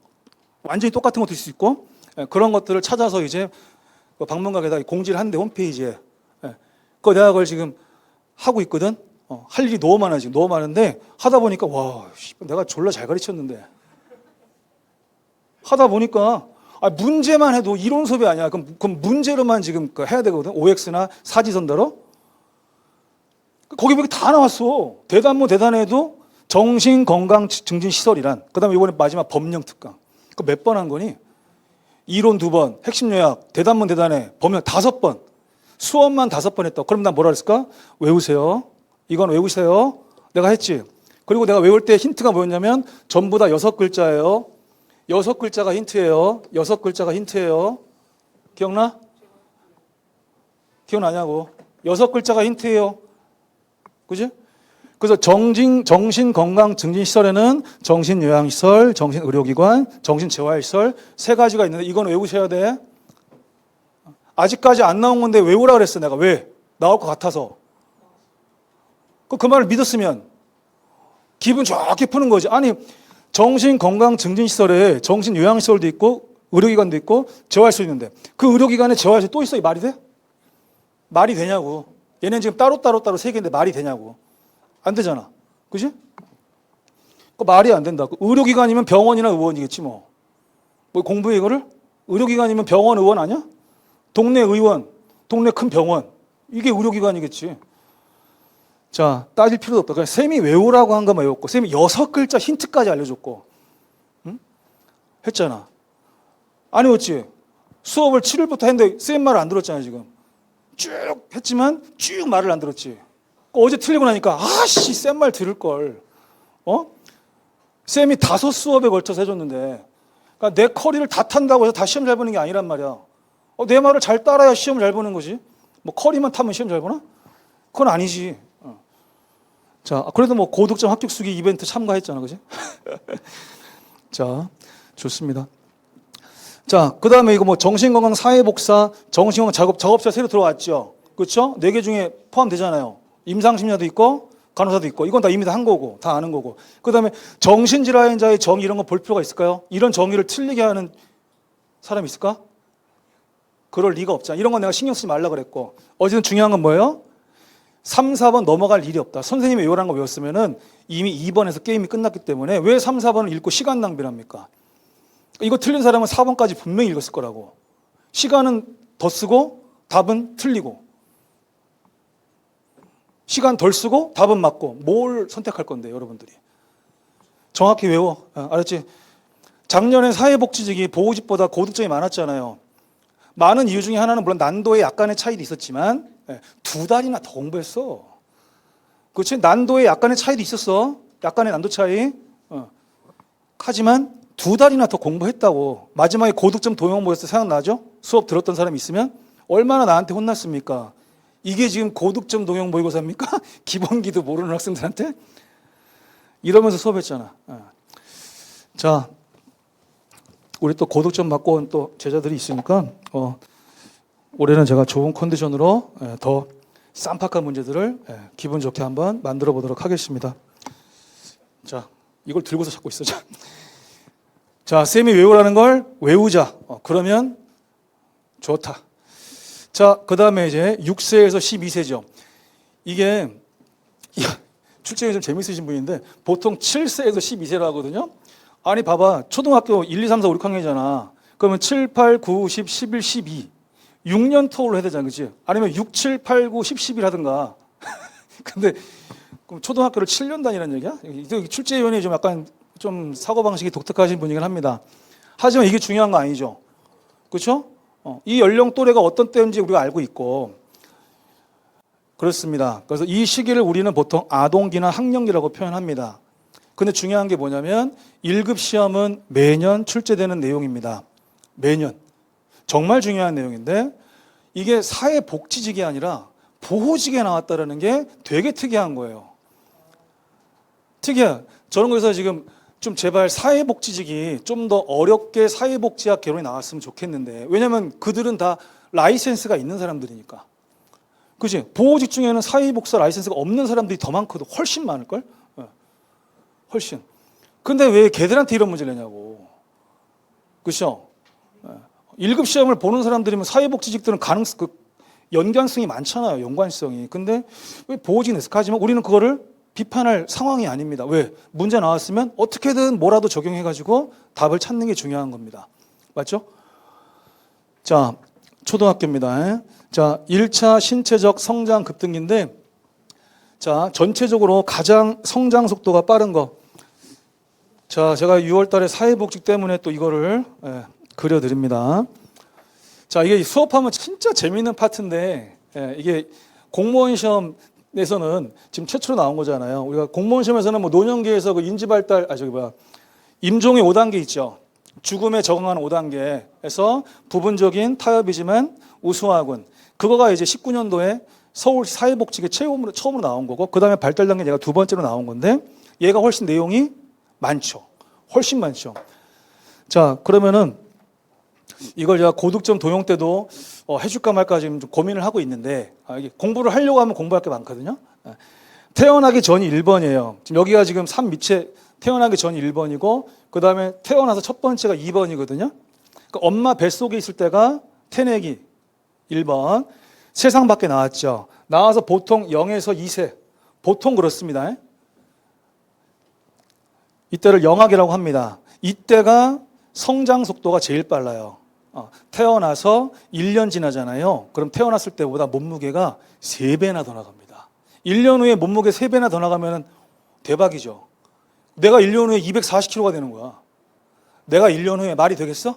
완전히 똑같은 것도 있을 수 있고 그런 것들을 찾아서 이제 방문각에다 공지를 한대 홈페이지에. 그거 내가 그걸 지금 하고 있거든. 할 일이 너무 많아 지금 너무 많은데 하다 보니까 와 내가 졸라 잘 가르쳤는데 하다 보니까 문제만 해도 이론 수업이 아니야. 그럼 문제로만 지금 해야 되거든. OX나 사지선다로. 거기 보기 다 나왔어. 대단모 대단해도 정신건강증진시설이란. 그 다음에 이번에 마지막 법령특강. 그 몇 번 한 거니? 이론 2번, 핵심 요약, 대단문 대단해, 법령 5번. 수업만 5번 했다. 그럼 난 뭐라 그랬을까? 외우세요. 이건 외우세요. 내가 했지. 그리고 내가 외울 때 힌트가 뭐였냐면 전부 다 6글자예요. 6글자가 힌트예요. 6글자가 힌트예요. 기억나? 기억나냐고. 6글자가 힌트예요. 그지? 그래서 정신건강증진시설에는 정신요양시설, 정신의료기관, 정신재활시설 3가지가 있는데 이건 외우셔야 돼. 아직까지 안 나온 건데 외우라 그랬어 내가. 왜? 나올 것 같아서. 그 말을 믿었으면 기분 좋게 푸는 거지. 아니 정신건강증진시설에 정신요양시설도 있고 의료기관도 있고 재활시설도 있는데 그 의료기관에 재활시설 또 있어. 말이 돼? 말이 되냐고. 얘는 지금 따로 3개인데 말이 되냐고. 안 되잖아. 그지? 그 말이 안 된다. 의료기관이면 병원이나 의원이겠지 뭐. 뭐 공부해 이거를? 의료기관이면 병원 의원 아니야? 동네 의원, 동네 큰 병원. 이게 의료기관이겠지. 자, 따질 필요도 없다. 그냥 쌤이 외우라고 한 것만 외웠고, 쌤이 6글자 힌트까지 알려줬고, 응? 했잖아. 안 외웠지? 수업을 7일부터 했는데 쌤 말을 안 들었잖아, 지금. 쭉 했지만 쭉 말을 안 들었지. 어제 틀리고 나니까, 아씨, 쌤 말 들을걸. 쌤이 5 수업에 걸쳐서 해줬는데, 그러니까 내 커리를 다 탄다고 해서 다 시험 잘 보는 게 아니란 말이야. 내 말을 잘 따라야 시험을 잘 보는 거지. 뭐 커리만 타면 시험 잘 보나? 그건 아니지. 자, 그래도 뭐 고득점 합격 수기 이벤트 참가했잖아, 그지? 자, 좋습니다. 자, 그 다음에 이거 뭐 정신건강 사회복사, 정신건강 작업자 새로 들어왔죠. 그렇죠? 4개 중에 포함되잖아요. 임상심리사도 있고, 간호사도 있고, 이건 다 이미 다 한 거고, 다 아는 거고. 그 다음에 정신질환자의 정의 이런 거 볼 필요가 있을까요? 이런 정의를 틀리게 하는 사람이 있을까? 그럴 리가 없잖아. 이런 건 내가 신경 쓰지 말라 그랬고. 어쨌든 중요한 건 뭐예요? 3, 4번 넘어갈 일이 없다. 선생님이 외우라는 거 외웠으면은 이미 2번에서 게임이 끝났기 때문에 왜 3, 4번을 읽고 시간 낭비를 합니까? 이거 틀린 사람은 4번까지 분명히 읽었을 거라고. 시간은 더 쓰고 답은 틀리고. 시간 덜 쓰고 답은 맞고. 뭘 선택할 건데 여러분들이. 정확히 외워. 알았지? 작년에 사회복지직이 보호직보다 고득점이 많았잖아요. 많은 이유 중에 하나는 물론 난도에 약간의 차이도 있었지만 2달이나 더 공부했어. 그렇지? 난도에 약간의 차이도 있었어. 약간의 난도 차이. 하지만 2달이나 더 공부했다고. 마지막에 고득점 도형 보였을 때 생각나죠? 수업 들었던 사람이 있으면 얼마나 나한테 혼났습니까? 이게 지금 고득점 동영 모의고사입니까? 기본기도 모르는 학생들한테? 이러면서 수업했잖아. 자, 우리 또 고득점 받고 온 또 제자들이 있으니까 올해는 제가 좋은 컨디션으로 더 쌈박한 문제들을 기분 좋게 한번 만들어 보도록 하겠습니다. 자, 이걸 들고서 찾고 있어. 자, 쌤이 외우라는 걸 외우자. 그러면 좋다. 자, 그 다음에 이제 6세에서 12세죠. 이게 출제가 좀 재밌으신 분인데 보통 7세에서 12세라 하거든요. 아니 봐봐. 초등학교 1, 2, 3, 4, 5, 6학년이잖아. 그러면 7, 8, 9, 10, 11, 12. 6년 토를 해야 되잖아. 그치? 아니면 6, 7, 8, 9, 10, 11 하든가. 근데 그럼 초등학교를 7년 다니라는 얘기야? 출제위원이 좀 약간 좀 사고방식이 독특하신 분이긴 합니다. 하지만 이게 중요한 거 아니죠. 그렇죠? 이 연령 또래가 어떤 때인지 우리가 알고 있고 그렇습니다. 그래서 이 시기를 우리는 보통 아동기나 학령기라고 표현합니다. 근데 중요한 게 뭐냐면 1급 시험은 매년 출제되는 내용입니다. 매년. 정말 중요한 내용인데 이게 사회복지직이 아니라 보호직에 나왔다는 게 되게 특이한 거예요. 특이해. 저는 그래서 지금 좀 제발 사회복지직이 좀 더 어렵게 사회복지학 개론이 나왔으면 좋겠는데, 왜냐면 그들은 다 라이센스가 있는 사람들이니까. 그지? 보호직 중에는 사회복사 라이센스가 없는 사람들이 더 많거든. 훨씬 많을걸? 훨씬. 근데 왜 걔들한테 이런 문제를 내냐고. 그죠? 1급 시험을 보는 사람들이면 사회복지직들은 연관성이 많잖아요. 연관성이. 근데 왜 보호직 냈을까? 하지만 우리는 그거를 비판할 상황이 아닙니다. 왜? 문제 나왔으면 어떻게든 뭐라도 적용해가지고 답을 찾는 게 중요한 겁니다. 맞죠? 자, 초등학교입니다. 자, 1차 신체적 성장 급등기인데, 자, 전체적으로 가장 성장 속도가 빠른 거. 자, 제가 6월 달에 사회복지 때문에 또 이거를 그려드립니다. 자, 이게 수업하면 진짜 재미있는 파트인데, 이게 공무원 시험에서는 지금 최초로 나온 거잖아요. 우리가 공무원 시험에서는 뭐 노년기에서 그 인지발달, 임종의 5단계 있죠. 죽음에 적응하는 5단계에서 부분적인 타협이지만 우수하군. 그거가 이제 19년도에 서울 사회복지계 처음으로 나온 거고, 그 다음에 발달 단계 얘가 두 번째로 나온 건데, 얘가 훨씬 내용이 많죠. 훨씬 많죠. 자, 그러면은 이걸 제가 고득점 도용 때도 해줄까 말까 지금 좀 고민을 하고 있는데, 이게 공부를 하려고 하면 공부할 게 많거든요. 태어나기 전이 1번이에요. 지금 여기가 지금 3 밑에 태어나기 전이 1번이고, 그 다음에 태어나서 첫 번째가 2번이거든요. 그러니까 엄마 뱃속에 있을 때가 태내기 1번. 세상 밖에 나왔죠. 나와서 보통 0에서 2세. 보통 그렇습니다. 이때를 영학이라고 합니다. 이때가 성장 속도가 제일 빨라요. 태어나서 1년 지나잖아요. 그럼 태어났을 때보다 몸무게가 3배나 더 나갑니다. 1년 후에 몸무게 3배나 더 나가면 대박이죠. 내가 1년 후에 240kg가 되는 거야. 내가 1년 후에 말이 되겠어?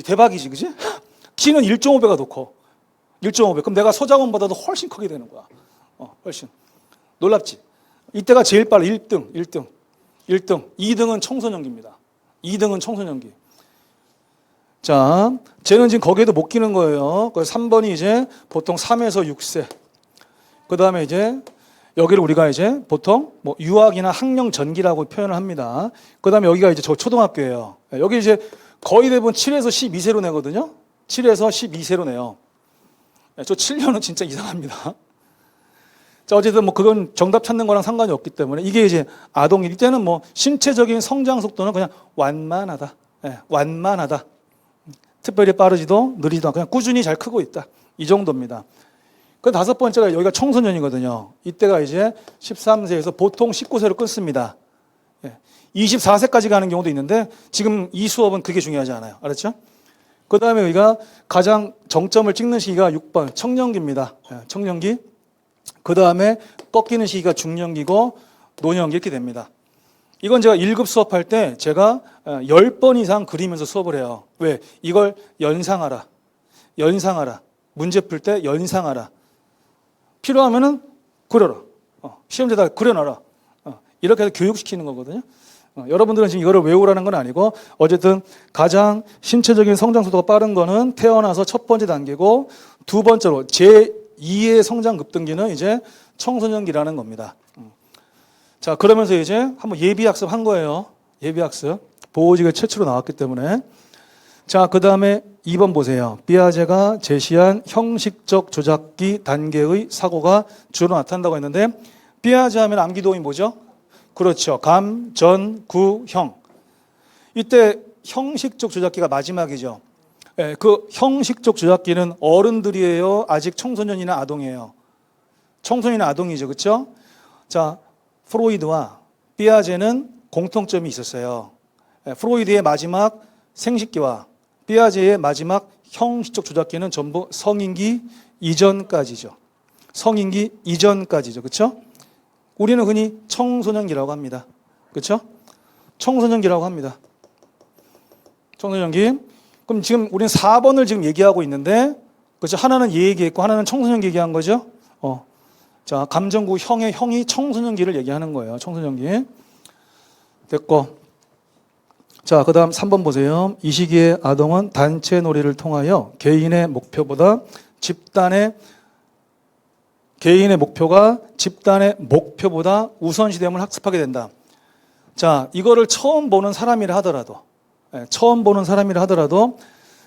대박이지, 그지? 키는 1.5배가 더 커. 1.5배. 그럼 내가 서장훈보다도 훨씬 크게 되는 거야. 훨씬. 놀랍지? 이때가 제일 빨라. 1등. 2등은 청소년기입니다. 2등은 청소년기. 자, 쟤는 지금 거기에도 못 끼는 거예요. 그래서 3번이 이제 보통 3에서 6세. 그 다음에 이제 여기를 우리가 이제 보통 뭐 유학이나 학령 전기라고 표현을 합니다. 그 다음에 여기가 이제 저 초등학교예요. 여기 이제 거의 대부분 7에서 12세로 내거든요. 7에서 12세로 내요. 저 7년은 진짜 이상합니다. 자, 어쨌든 뭐 그건 정답 찾는 거랑 상관이 없기 때문에 이게 이제 아동일 때는 뭐 신체적인 성장 속도는 그냥 완만하다. 완만하다. 특별히 빠르지도 느리지도 않고 그냥 꾸준히 잘 크고 있다. 이 정도입니다. 그 다섯 번째가 여기가 청소년이거든요. 이때가 이제 13세에서 보통 19세로 끊습니다. 24세까지 가는 경우도 있는데 지금 이 수업은 그게 중요하지 않아요. 알았죠? 그 다음에 여기가 가장 정점을 찍는 시기가 6번 청년기입니다. 청년기. 그 다음에 꺾이는 시기가 중년기고 노년기 이렇게 됩니다. 이건 제가 1급 수업할 때 제가 10번 이상 그리면서 수업을 해요. 왜? 이걸 연상하라. 문제 풀 때 연상하라. 필요하면은 그려라. 시험지에다 그려놔라. 이렇게 해서 교육시키는 거거든요. 여러분들은 지금 이거를 외우라는 건 아니고 어쨌든 가장 신체적인 성장 속도가 빠른 거는 태어나서 첫 번째 단계고 두 번째로 제2의 성장 급등기는 이제 청소년기라는 겁니다. 자, 그러면서 이제 한번 예비학습 한 거예요. 예비학습. 보호직에 최초로 나왔기 때문에. 자, 그 다음에 2번 보세요. 피아제가 제시한 형식적 조작기 단계의 사고가 주로 나타난다고 했는데 피아제 하면 암기도움이 뭐죠? 그렇죠. 감, 전, 구, 형. 이때 형식적 조작기가 마지막이죠. 그 형식적 조작기는 어른들이에요? 아직 청소년이나 아동이에요? 청소년이나 아동이죠. 그렇죠? 자, 프로이드와 피아제는 공통점이 있었어요. 프로이드의 마지막 생식기와 피아제의 마지막 형식적 조작기는 전부 성인기 이전까지죠. 성인기 이전까지죠. 그렇죠? 우리는 흔히 청소년기라고 합니다. 그렇죠? 청소년기라고 합니다. 청소년기. 그럼 지금 우리는 4번을 지금 얘기하고 있는데, 그렇죠? 하나는 얘 얘기했고 하나는 청소년기 얘기한 거죠. 자, 감정구 형이 청소년기를 얘기하는 거예요. 청소년기. 됐고. 자, 그 다음 3번 보세요. 이 시기에 아동은 단체 놀이를 통하여 개인의 목표가 집단의 목표보다 우선시됨을 학습하게 된다. 자, 이거를 처음 보는 사람이라 하더라도, 처음 보는 사람이라 하더라도,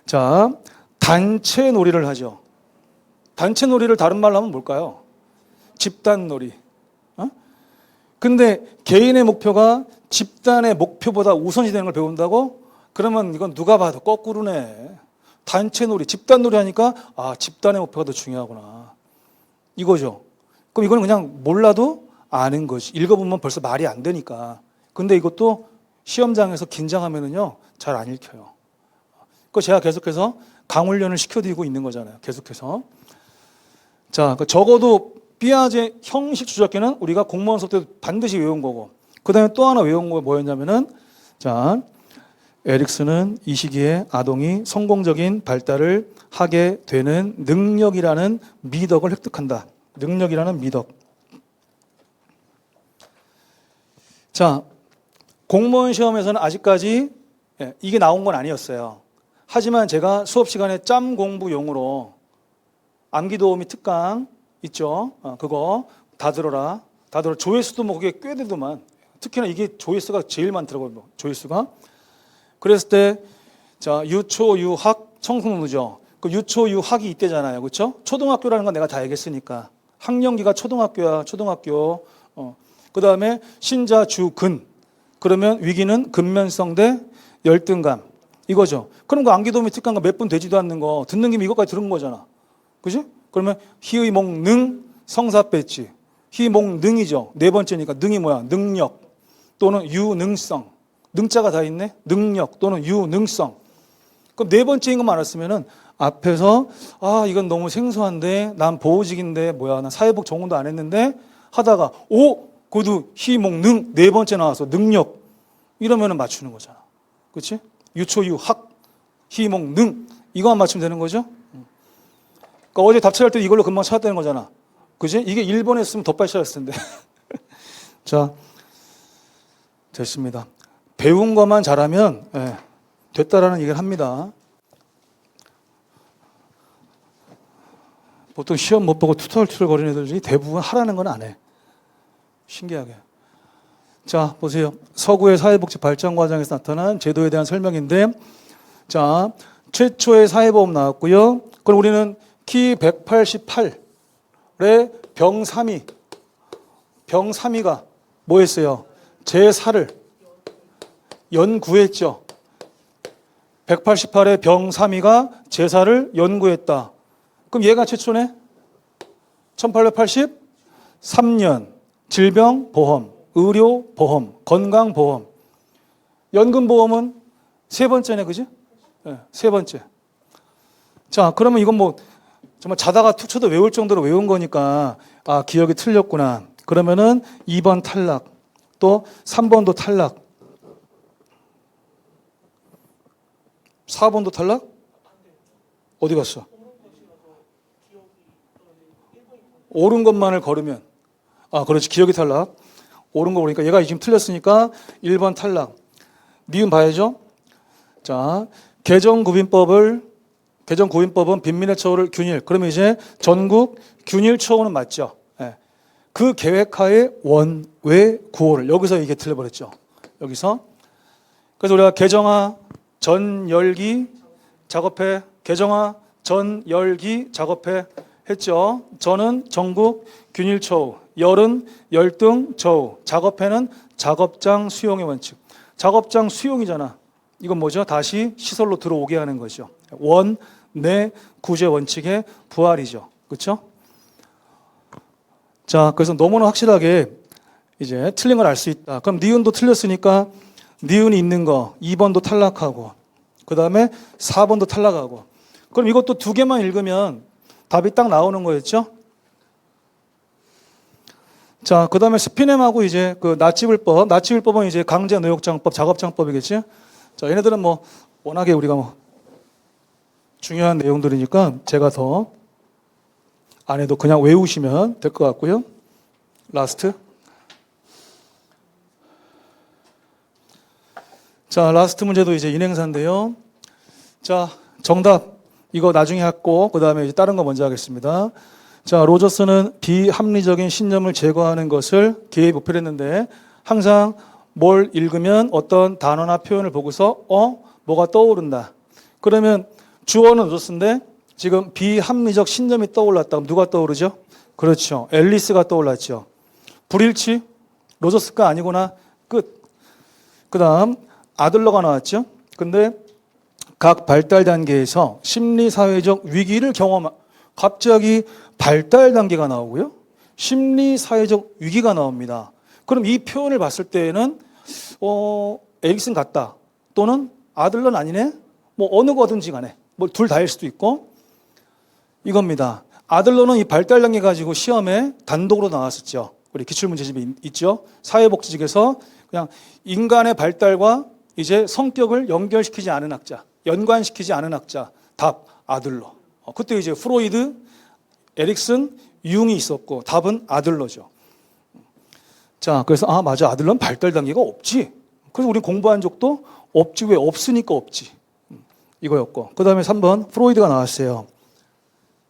자, 단체 놀이를 하죠. 단체 놀이를 다른 말로 하면 뭘까요? 집단 놀이. 근데 개인의 목표가 집단의 목표보다 우선시 되는 걸 배운다고? 그러면 이건 누가 봐도 거꾸로네. 단체 놀이, 집단 놀이 하니까 아, 집단의 목표가 더 중요하구나. 이거죠. 그럼 이거는 그냥 몰라도 아는 거지. 읽어보면 벌써 말이 안 되니까. 근데 이것도 시험장에서 긴장하면은요, 잘 안 읽혀요. 그 제가 계속해서 강훈련을 시켜드리고 있는 거잖아요. 계속해서. 자, 적어도 피아제 형식 주적기는 우리가 공무원 수업 때 반드시 외운 거고, 그 다음에 또 하나 외운 거 뭐였냐면은, 자, 에릭슨은 이 시기에 아동이 성공적인 발달을 하게 되는 능력이라는 미덕을 획득한다. 능력이라는 미덕. 자, 공무원 시험에서는 아직까지 이게 나온 건 아니었어요. 하지만 제가 수업 시간에 짬 공부용으로 암기도우미 특강 있죠. 그거 다 들어라. 다 들어. 조회수도 뭐 그게 꽤 되더만. 특히나 이게 조회수가 제일 많더라고요. 조회수가. 그랬을 때, 자, 유초, 유학, 청소년부죠. 그 유초, 유학이 이때잖아요. 그렇죠? 초등학교라는 건 내가 다 알겠으니까. 학령기가 초등학교야, 초등학교. 그 다음에 신자, 주, 근. 그러면 위기는 근면성 대 열등감. 이거죠. 그럼 그 암기도우미 특강가 몇 분 되지도 않는 거 듣는 김에 이것까지 들은 거잖아. 그지? 그러면 희의 목, 능, 성사 뺐지. 희, 목, 능이죠. 네 번째니까 능이 뭐야? 능력 또는 유능성. 능자가 다 있네. 능력 또는 유능성. 그럼 네 번째인 것만 알았으면은 앞에서 아 이건 너무 생소한데 난 보호직인데 뭐야 난 사회복 전공도 안 했는데 하다가 오 그것도 희, 목, 능 네 번째 나와서 능력 이러면은 맞추는 거잖아. 그렇지? 유초, 유, 학, 희, 목, 능 이거만 맞추면 되는 거죠. 그러니까 어제 답찰할 때 이걸로 금방 찾았다는 거잖아. 그지? 이게 1번 했으면 더 빨리 찾았을 텐데. 자, 됐습니다. 배운 것만 잘하면 됐다라는 얘기를 합니다. 보통 시험 못 보고 투덜투덜 거리는 애들이 대부분 하라는 건 안 해. 신기하게. 자, 보세요. 서구의 사회복지 발전 과정에서 나타난 제도에 대한 설명인데, 자, 최초의 사회보험 나왔고요. 그럼 우리는 키 188의 병3이가 뭐 했어요? 제사를 연구했죠. 188의 병3이가 제사를 연구했다. 그럼 얘가 최초네? 1883년 질병보험, 의료보험, 건강보험. 연금보험은 세 번째네, 그지? 네, 세 번째. 자, 그러면 이건 뭐 정말 자다가 툭 쳐도 외울 정도로 외운 거니까 아, 기억이 틀렸구나. 그러면은 2번 탈락, 또 3번도 탈락, 4번도 탈락? 어디 갔어? 옳은 것만을 걸으면 아 그렇지 기억이 탈락. 옳은 거 보니까 얘가 지금 틀렸으니까 1번 탈락. 니은 봐야죠. 자, 개정구빈법은 빈민의 처우를 균일. 그러면 이제 전국 균일 처우는 맞죠. 네. 그 계획하에 원외 구호를 여기서 이게 틀려버렸죠. 여기서. 그래서 우리가 개정화 전열기 작업회, 개정화 전열기 작업회 했죠. 전은 전국 균일 처우, 열은 열등 처우, 작업회는 작업장 수용의 원칙. 작업장 수용이잖아. 이건 뭐죠? 다시 시설로 들어오게 하는 거죠. 원, 내, 구제 원칙의 부활이죠. 그렇죠? 자, 그래서 너무나 확실하게 이제 틀린 걸 알 수 있다. 그럼 니은도 틀렸으니까 니은이 있는 거 2번도 탈락하고 그 다음에 4번도 탈락하고 그럼 이것도 두 개만 읽으면 답이 딱 나오는 거였죠? 자, 그 다음에 스피넴하고 이제 그 나치불법은 이제 강제노역장법, 작업장법이겠지? 자, 얘네들은 뭐 워낙에 우리가 뭐 중요한 내용들이니까 제가 더 안 해도 그냥 외우시면 될 것 같고요. 라스트. 자, 라스트 문제도 이제 인행사인데요. 자, 정답. 이거 나중에 하고, 그 다음에 이제 다른 거 먼저 하겠습니다. 자, 로저스는 비합리적인 신념을 제거하는 것을 기회의 목표로 했는데, 항상 뭘 읽으면 어떤 단어나 표현을 보고서 뭐가 떠오른다. 그러면 주어는 로저스인데 지금 비합리적 신념이 떠올랐다. 그럼 누가 떠오르죠? 그렇죠. 앨리스가 떠올랐죠. 불일치? 로저스가 아니구나. 끝. 그 다음 아들러가 나왔죠. 근데 각 발달 단계에서 심리사회적 위기를 갑자기 발달 단계가 나오고요. 심리사회적 위기가 나옵니다. 그럼 이 표현을 봤을 때에는 에릭슨 같다. 또는 아들러는 아니네. 뭐 어느 거든지 간에 뭐 둘 다일 수도 있고 이겁니다. 아들러는 이 발달 단계 가지고 시험에 단독으로 나왔었죠. 우리 기출문제집이 있죠. 사회복지직에서 그냥 인간의 발달과 이제 성격을 연결시키지 않은 학자, 연관시키지 않은 학자, 답 아들러. 그때 이제 프로이드, 에릭슨, 융이 있었고 답은 아들러죠. 자, 그래서 맞아, 아들러는 발달 단계가 없지. 그래서 우리 공부한 적도 없지. 왜 없으니까 없지. 이거였고. 그 다음에 3번 프로이드가 나왔어요.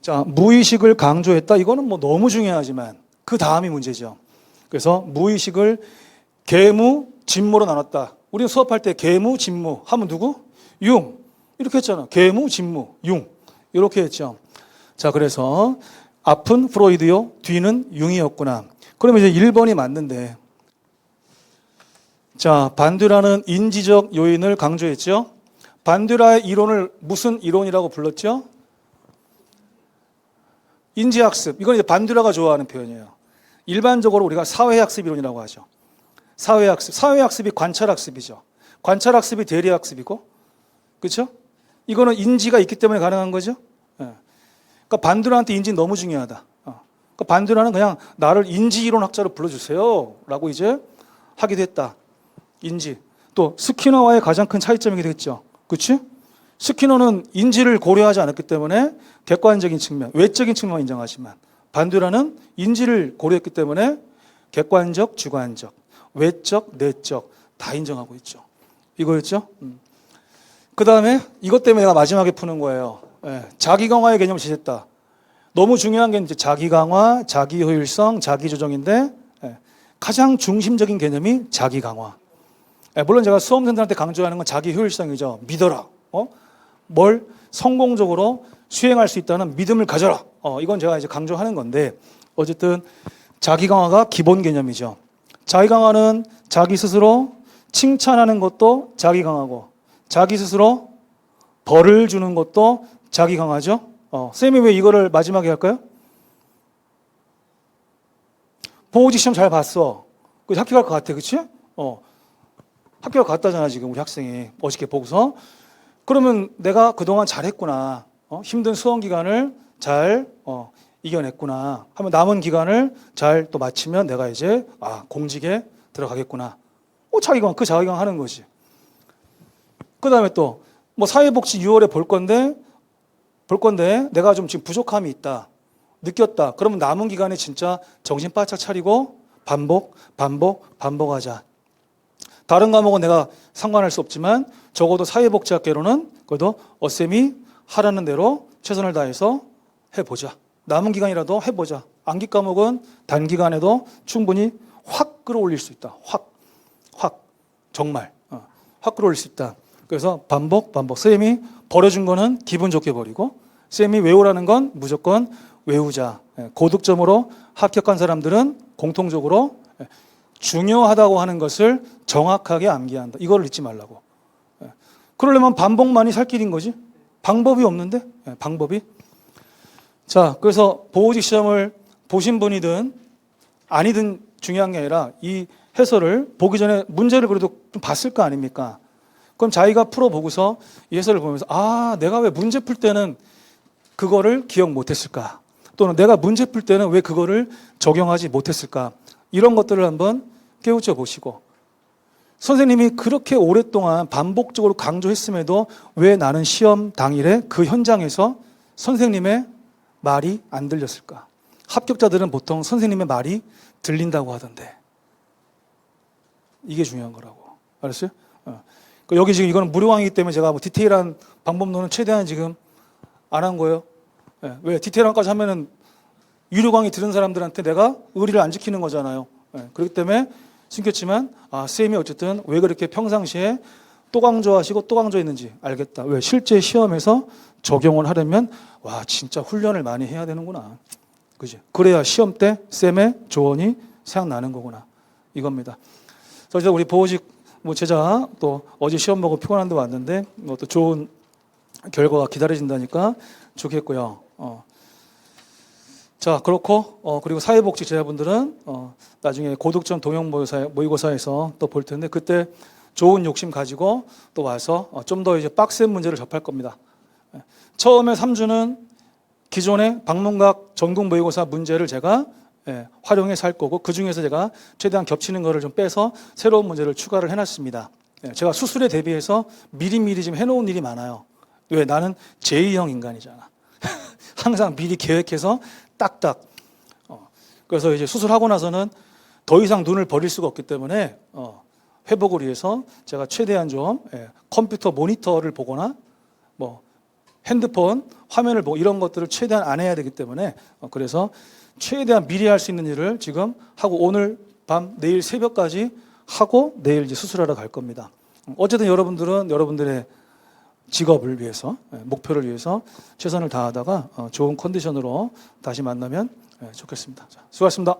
자, 무의식을 강조했다. 이거는 뭐 너무 중요하지만 그 다음이 문제죠. 그래서 무의식을 계무, 진무로 나눴다. 우리는 수업할 때 계무, 진무 하면 누구? 융. 이렇게 했잖아. 계무, 진무, 융. 이렇게 했죠. 자, 그래서 앞은 프로이드요, 뒤는 융이었구나. 그러면 이제 1번이 맞는데. 자, 반듀라는 인지적 요인을 강조했죠. 반듀라의 이론을 무슨 이론이라고 불렀죠? 인지학습. 이건 이제 반듀라가 좋아하는 표현이에요. 일반적으로 우리가 사회학습 이론이라고 하죠. 사회학습. 사회학습이 관찰학습이죠. 관찰학습이 대리학습이고, 그렇죠? 이거는 인지가 있기 때문에 가능한 거죠. 네. 그러니까 반듀라한테 인지는 너무 중요하다. 그러니까 반듀라는 그냥 나를 인지이론학자로 불러주세요라고 이제 하기도 했다. 인지. 또 스키너와의 가장 큰 차이점이기도 했죠. 그렇지? 스키너는 인지를 고려하지 않았기 때문에 객관적인 측면, 외적인 측면만 인정하지만 반듀라는 인지를 고려했기 때문에 객관적, 주관적, 외적, 내적 다 인정하고 있죠. 이거였죠? 그 다음에 이것 때문에 내가 마지막에 푸는 거예요. 자기 강화의 개념을 제시했다. 너무 중요한 게 이제 자기 강화, 자기 효율성, 자기 조정인데 가장 중심적인 개념이 자기 강화. 물론 제가 수험생들한테 강조하는 건 자기 효율성이죠. 믿어라. 뭘 성공적으로 수행할 수 있다는 믿음을 가져라. 이건 제가 이제 강조하는 건데 어쨌든 자기 강화가 기본 개념이죠. 자기 강화는 자기 스스로 칭찬하는 것도 자기 강화고 자기 스스로 벌을 주는 것도 자기 강화죠. 쌤이 왜 이거를 마지막에 할까요? 보호직 시험 잘 봤어. 그 학교 갈 것 같아, 그렇지? 학교 갔다잖아 지금 우리 학생이 어저께 보고서. 그러면 내가 그동안 잘했구나. 힘든 수험 기간을 잘 이겨냈구나. 하면 남은 기간을 잘 또 마치면 내가 이제 공직에 들어가겠구나. 자기강 그 자기강 하는 거지. 그 다음에 또 뭐 사회복지 6월에 볼 건데 내가 좀 지금 부족함이 있다. 느꼈다. 그러면 남은 기간에 진짜 정신 바짝 차리고 반복하자. 다른 과목은 내가 상관할 수 없지만 적어도 사회복지학계로는 그래도 어쌤이 하라는 대로 최선을 다해서 해보자. 남은 기간이라도 해보자. 암기 과목은 단기간에도 충분히 확 끌어올릴 수 있다. 확 정말 확 끌어올릴 수 있다. 그래서 반복. 쌤이 버려준 거는 기분 좋게 버리고 쌤이 외우라는 건 무조건 외우자. 고득점으로 합격한 사람들은 공통적으로 중요하다고 하는 것을 정확하게 암기한다. 이걸 잊지 말라고. 그러려면 반복만이 살 길인 거지. 방법이 없는데 방법이. 자, 그래서 보호직 시험을 보신 분이든 아니든 중요한 게 아니라 이 해설을 보기 전에 문제를 그래도 좀 봤을 거 아닙니까? 그럼 자기가 풀어보고서 이 해설을 보면서 내가 왜 문제 풀 때는 그거를 기억 못했을까? 또는 내가 문제 풀 때는 왜 그거를 적용하지 못했을까? 이런 것들을 한번 깨우쳐 보시고 선생님이 그렇게 오랫동안 반복적으로 강조했음에도 왜 나는 시험 당일에 그 현장에서 선생님의 말이 안 들렸을까? 합격자들은 보통 선생님의 말이 들린다고 하던데 이게 중요한 거라고. 알았어요? 여기 지금 이거는 무료 강의이기 때문에 제가 뭐 디테일한 방법론은 최대한 지금 안 한 거예요. 왜 디테일한 까지 하면은 유료 강의 들은 사람들한테 내가 의리를 안 지키는 거잖아요. 그렇기 때문에 숨겼지만 쌤이 어쨌든 왜 그렇게 평상시에 또 강조하시고 또 강조했는지 알겠다. 왜? 실제 시험에서 적용을 하려면 와 진짜 훈련을 많이 해야 되는구나. 그지? 그래야 시험 때 쌤의 조언이 생각나는 거구나. 이겁니다. 그래서 우리 보호직 제자 또 어제 시험 보고 피곤한데 왔는데 또 좋은 결과가 기다려진다니까 좋겠고요. 자, 그렇고 그리고 사회복지 제자분들은 나중에 고득점 동영 모의고사에서 또 볼 텐데 그때 좋은 욕심 가지고 또 와서 좀 더 이제 빡센 문제를 접할 겁니다. 처음에 3주는 기존의 방문각 전국 모의고사 문제를 제가 활용해서 할 거고 그 중에서 제가 최대한 겹치는 거를 좀 빼서 새로운 문제를 추가를 해놨습니다. 제가 수술에 대비해서 미리미리 좀 해놓은 일이 많아요. 왜? 나는 제2형 인간이잖아. 항상 미리 계획해서 딱딱. 그래서 이제 수술하고 나서는 더 이상 눈을 버릴 수가 없기 때문에 회복을 위해서 제가 최대한 좀 컴퓨터 모니터를 보거나 뭐 핸드폰 화면을 보고 이런 것들을 최대한 안 해야 되기 때문에 그래서 최대한 미리 할 수 있는 일을 지금 하고 오늘 밤 내일 새벽까지 하고 내일 이제 수술하러 갈 겁니다. 어쨌든 여러분들은 여러분들의 직업을 위해서 목표를 위해서 최선을 다하다가 좋은 컨디션으로 다시 만나면 좋겠습니다. 자, 수고하셨습니다.